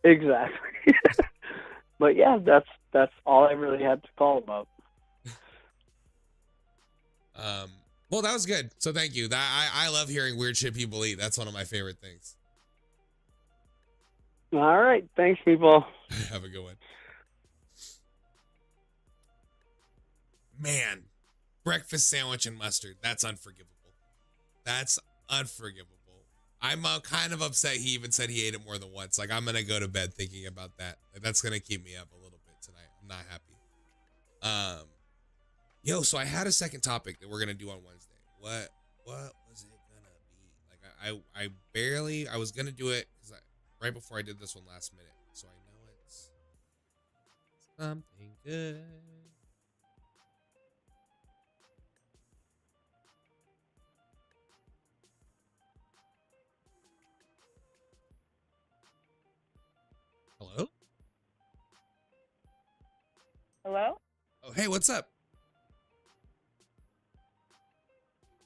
Exactly. But yeah, that's all I really had to call about. Well, that was good. So thank you. I love hearing weird shit people eat. That's one of my favorite things. All right. Thanks, people. Have a good one. Man, breakfast sandwich and mustard. That's unforgivable. That's unforgivable. I'm kind of upset he even said he ate it more than once. Like, I'm going to go to bed thinking about that. Like, that's going to keep me up a little bit tonight. I'm not happy. Yo, so I had a second topic that we're going to do on Wednesday. What was it going to be? Like, I was going to do it right before I did this one last minute. So I know it's something good. Hello? Hello? Oh, hey, what's up?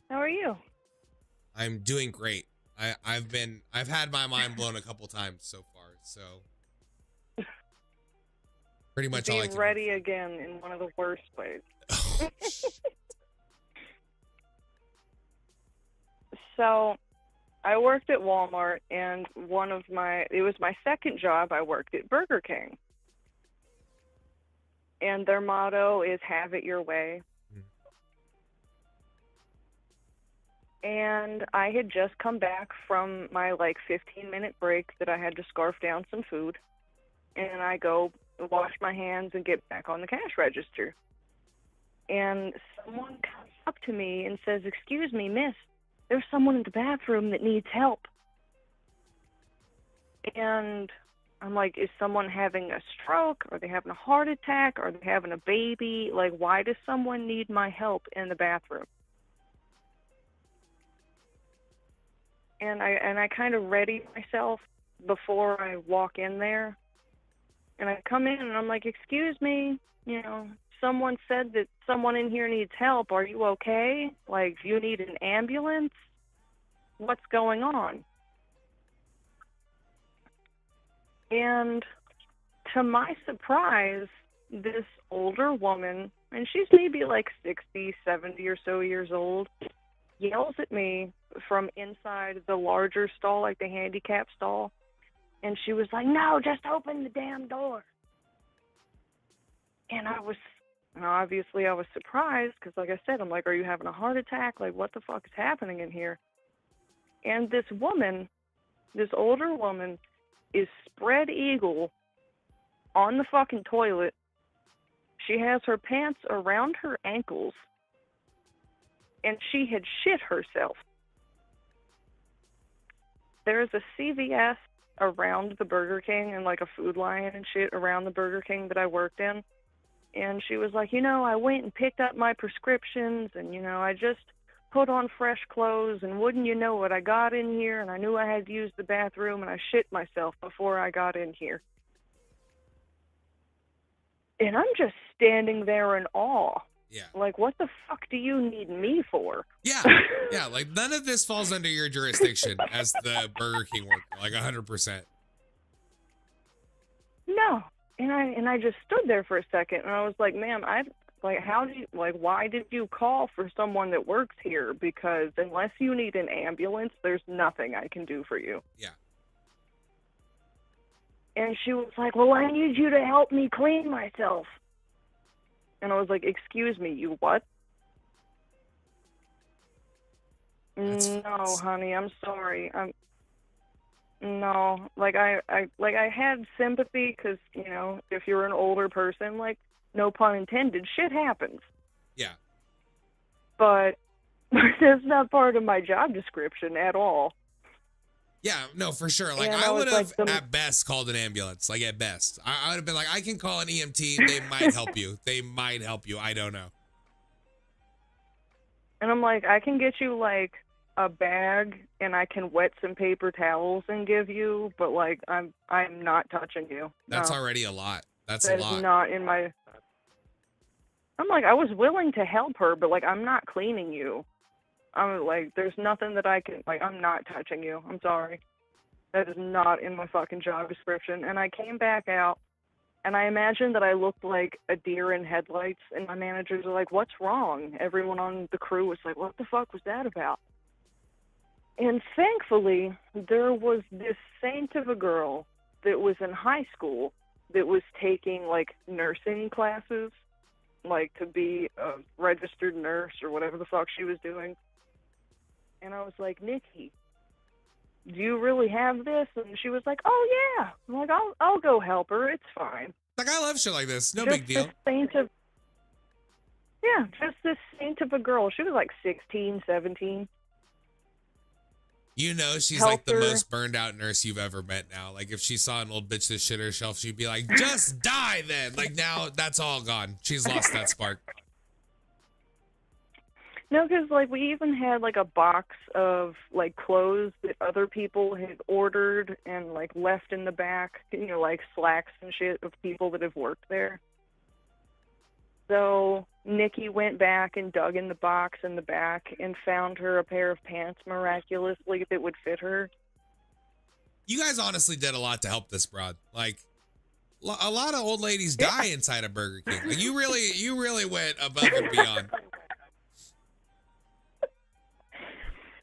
How are you? I'm doing great. I've had my mind blown a couple times so far, so pretty much all I Be can ready again in one of the worst ways. Oh, So, I worked at Walmart, and it was my second job. I worked at Burger King, and their motto is "Have it your way." And I had just come back from my 15-minute break that I had to scarf down some food, and I go wash my hands and get back on the cash register. And someone comes up to me and says, "Excuse me, miss, there's someone in the bathroom that needs help." And I'm like, is someone having a stroke? Are they having a heart attack? Are they having a baby? Like, why does someone need my help in the bathroom? and I kind of ready myself before I walk in there. And I come in and I'm like, excuse me, you know, someone said that someone in here needs help. Are you okay? Like, do you need an ambulance? What's going on? And to my surprise, this older woman, and she's maybe like 60, 70 or so years old, yells at me from inside the larger stall, like the handicap stall. And she was like, no, just open the damn door. And obviously I was surprised because, like I said, I'm like, are you having a heart attack? Like, what the fuck is happening in here? And this woman, this older woman, is spread eagle on the fucking toilet. She has her pants around her ankles. And she had shit herself. There's a CVS around the Burger King and like a Food Lion and shit around the Burger King that I worked in. And she was like, you know, I went and picked up my prescriptions and, you know, I just put on fresh clothes and wouldn't you know it, I got in here and I knew I had to use the bathroom and I shit myself before I got in here. And I'm just standing there in awe. Yeah. Like, what the fuck do you need me for? Yeah. Yeah. Like, none of this falls under your jurisdiction as the Burger King worker. Like, 100%. No. And I just stood there for a second and I was like, ma'am, why did you call for someone that works here? Because unless you need an ambulance, there's nothing I can do for you. Yeah. And she was like, well, I need you to help me clean myself. And I was like, excuse me, you what? No, honey, I'm sorry. No, like I had sympathy because, you know, if you're an older person, like, no pun intended, shit happens. Yeah. But that's not part of my job description at all. Yeah, no, for sure. Like, And I I was would have, like, at best, called an ambulance. Like, at best. I would have been like, I can call an EMT. They might help you. They might help you. I don't know. And I'm like, I can get you, like, a bag, and I can wet some paper towels and give you, but, like, I'm not touching you. That's No. already a lot. That's That a lot. is not in my... I'm like, I was willing to help her, but, like, I'm not cleaning you. I'm like, there's nothing that I can, like, I'm not touching you. I'm sorry. That is not in my fucking job description. And I came back out, and I imagined that I looked like a deer in headlights, and my managers were like, what's wrong? Everyone on the crew was like, what the fuck was that about? And thankfully, there was this saint of a girl that was in high school that was taking, like, nursing classes, like, to be a registered nurse or whatever the fuck she was doing. And I was like, Nikki, do you really have this? And she was like, oh, yeah. I'm like, I'll go help her. It's fine. Like, I love shit like this. No Just big deal. This saint of a girl. She was like 16, 17. You know, she's Help like the her. most burned out nurse you've ever met now. Like, if she saw an old bitch that shit herself, she'd be like, just die then. Like, now that's all gone. She's lost that spark. No, because, like, we even had, like, a box of, like, clothes that other people had ordered and, like, left in the back, you know, like, slacks and shit of people that have worked there. So Nikki went back and dug in the box in the back and found her a pair of pants miraculously that would fit her. You guys honestly did a lot to help this broad. Like, a lot of old ladies die inside of Burger King. Like, you really went above and beyond.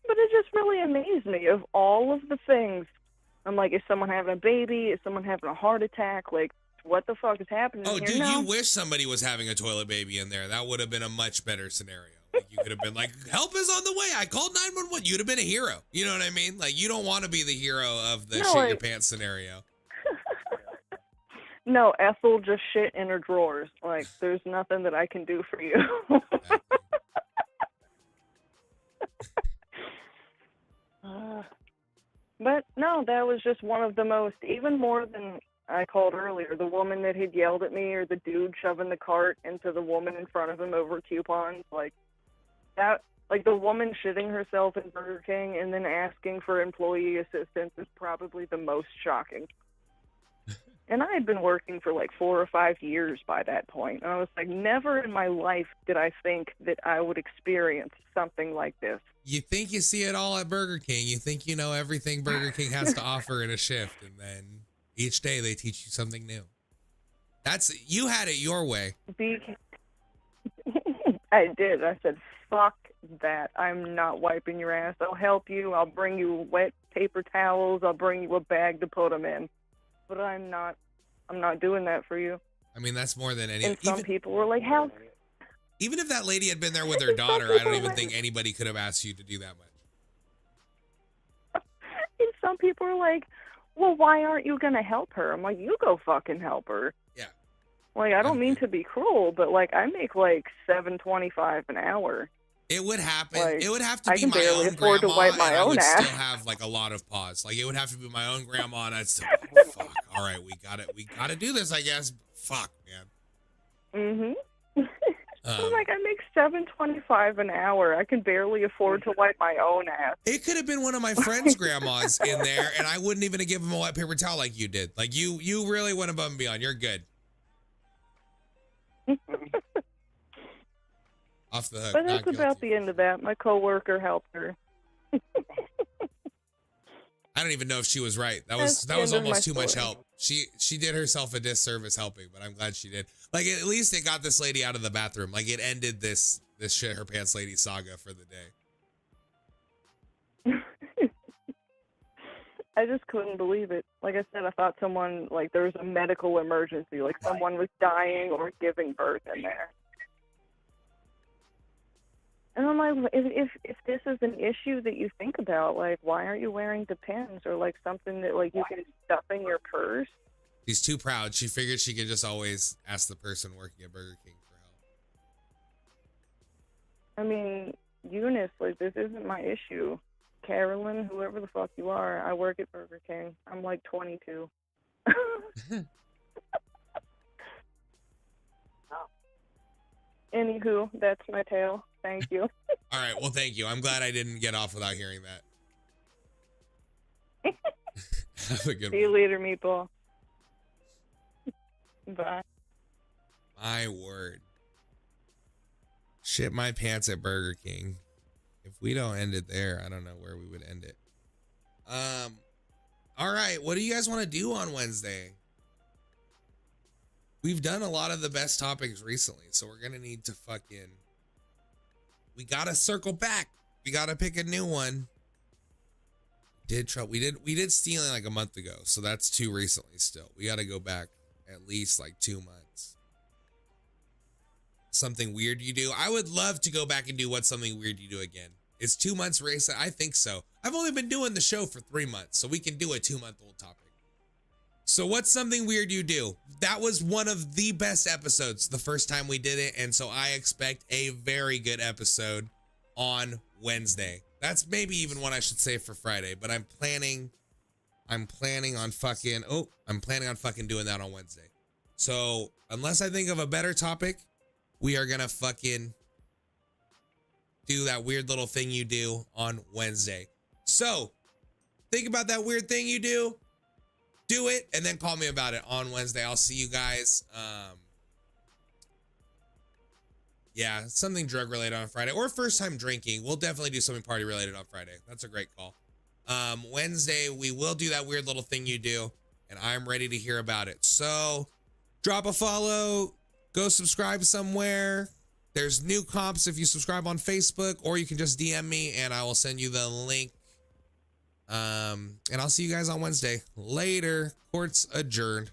But it just really amazed me of all of the things. I'm like, is someone having a baby? Is someone having a heart attack? Like, what the fuck is happening Oh, here? dude, No. you wish somebody was having a toilet baby in there. That would have been a much better scenario. Like, you could have been like, help is on the way. I called 911. You'd have been a hero. You know what I mean? Like, you don't want to be the hero of the shit your pants scenario. No, Ethel just shit in her drawers. Like, there's nothing that I can do for you. But no, that was just one of the most, even more than I called earlier, the woman that had yelled at me or the dude shoving the cart into the woman in front of him over coupons. Like, that Like, the woman shitting herself in Burger King and then asking for employee assistance is probably the most shocking. And I had been working for like 4 or 5 years by that point. And I was like, never in my life did I think that I would experience something like this. You think you see it all at Burger King. You think you know everything Burger King has to offer in a shift. And then each day they teach you something new. You had it your way. I did. I said, fuck that. I'm not wiping your ass. I'll help you. I'll bring you wet paper towels. I'll bring you a bag to put them in. But I'm not doing that for you. I mean, that's more than any. And some people were like, how? Even if that lady had been there with her daughter, I don't even think anybody could have asked you to do that much. And some people are like, well, why aren't you going to help her? I'm like, you go fucking help her. Yeah. Like, I don't mean to be cruel, but like, I make like $7.25 an hour. It would happen. Like, it would have to be my own afford grandma, to wipe my and I own would ass. still have like a lot of pause. Like, it would have to be my own grandma, and I'd still, fuck. All right, we gotta do this, I guess. Fuck, man. I'm like, I make $7.25 an hour. I can barely afford to wipe my own ass. It could have been one of my friends' grandmas in there, and I wouldn't even have given them a wet paper towel like you did. Like, you really went above and beyond. You're good. Off the hook. But that's not about guilty. the end of that. My coworker helped her. I don't even know if she was right. That That's was the end of almost my too much story. help. She did herself a disservice helping, but I'm glad she did. Like, at least it got this lady out of the bathroom. Like, it ended this shit her pants lady saga for the day. I just couldn't believe it. Like I said, I thought someone, like, there was a medical emergency, like someone was dying or giving birth in there. And I'm like, if this is an issue that you think about, like, why aren't you wearing Depends or like something that like you can stuff in your purse? She's too proud. She figured she could just always ask the person working at Burger King for help. I mean, Eunice, like, this isn't my issue. Carolyn, whoever the fuck you are, I work at Burger King. I'm like 22. Anywho, that's my tale. Thank you. All right. Well, thank you. I'm glad I didn't get off without hearing that. Have a good See you one. later, meatball. Bye. My word. Shit my pants at Burger King. If we don't end it there, I don't know where we would end it. All right. What do you guys want to do on Wednesday? We've done a lot of the best topics recently, so we're going to need to we got to circle back. We got to pick a new one. We did stealing like a month ago, so that's too recently still. We got to go back at least like 2 months. Something weird you do. I would love to go back and do what's something weird you do again. Is 2 months recent? I think so. I've only been doing the show for 3 months, so we can do a 2-month-old topic. So what's something weird you do? That was one of the best episodes the first time we did it, and so I expect a very good episode on Wednesday. That's maybe even one I should save for Friday, but I'm planning on fucking doing that on Wednesday. So unless I think of a better topic, we are gonna fucking do that weird little thing you do on Wednesday. So think about that weird thing you do it, and then call me about it on Wednesday. I'll see you guys. Yeah, something drug related on Friday, or first time drinking. We'll definitely do something party related on Friday. That's a great call. Wednesday, we will do that weird little thing you do, and I'm ready to hear about it. So drop a follow, go subscribe somewhere. There's new comps if you subscribe on Facebook, or you can just DM me and I will send you the link. And I'll see you guys on Wednesday. Later. Court's adjourned.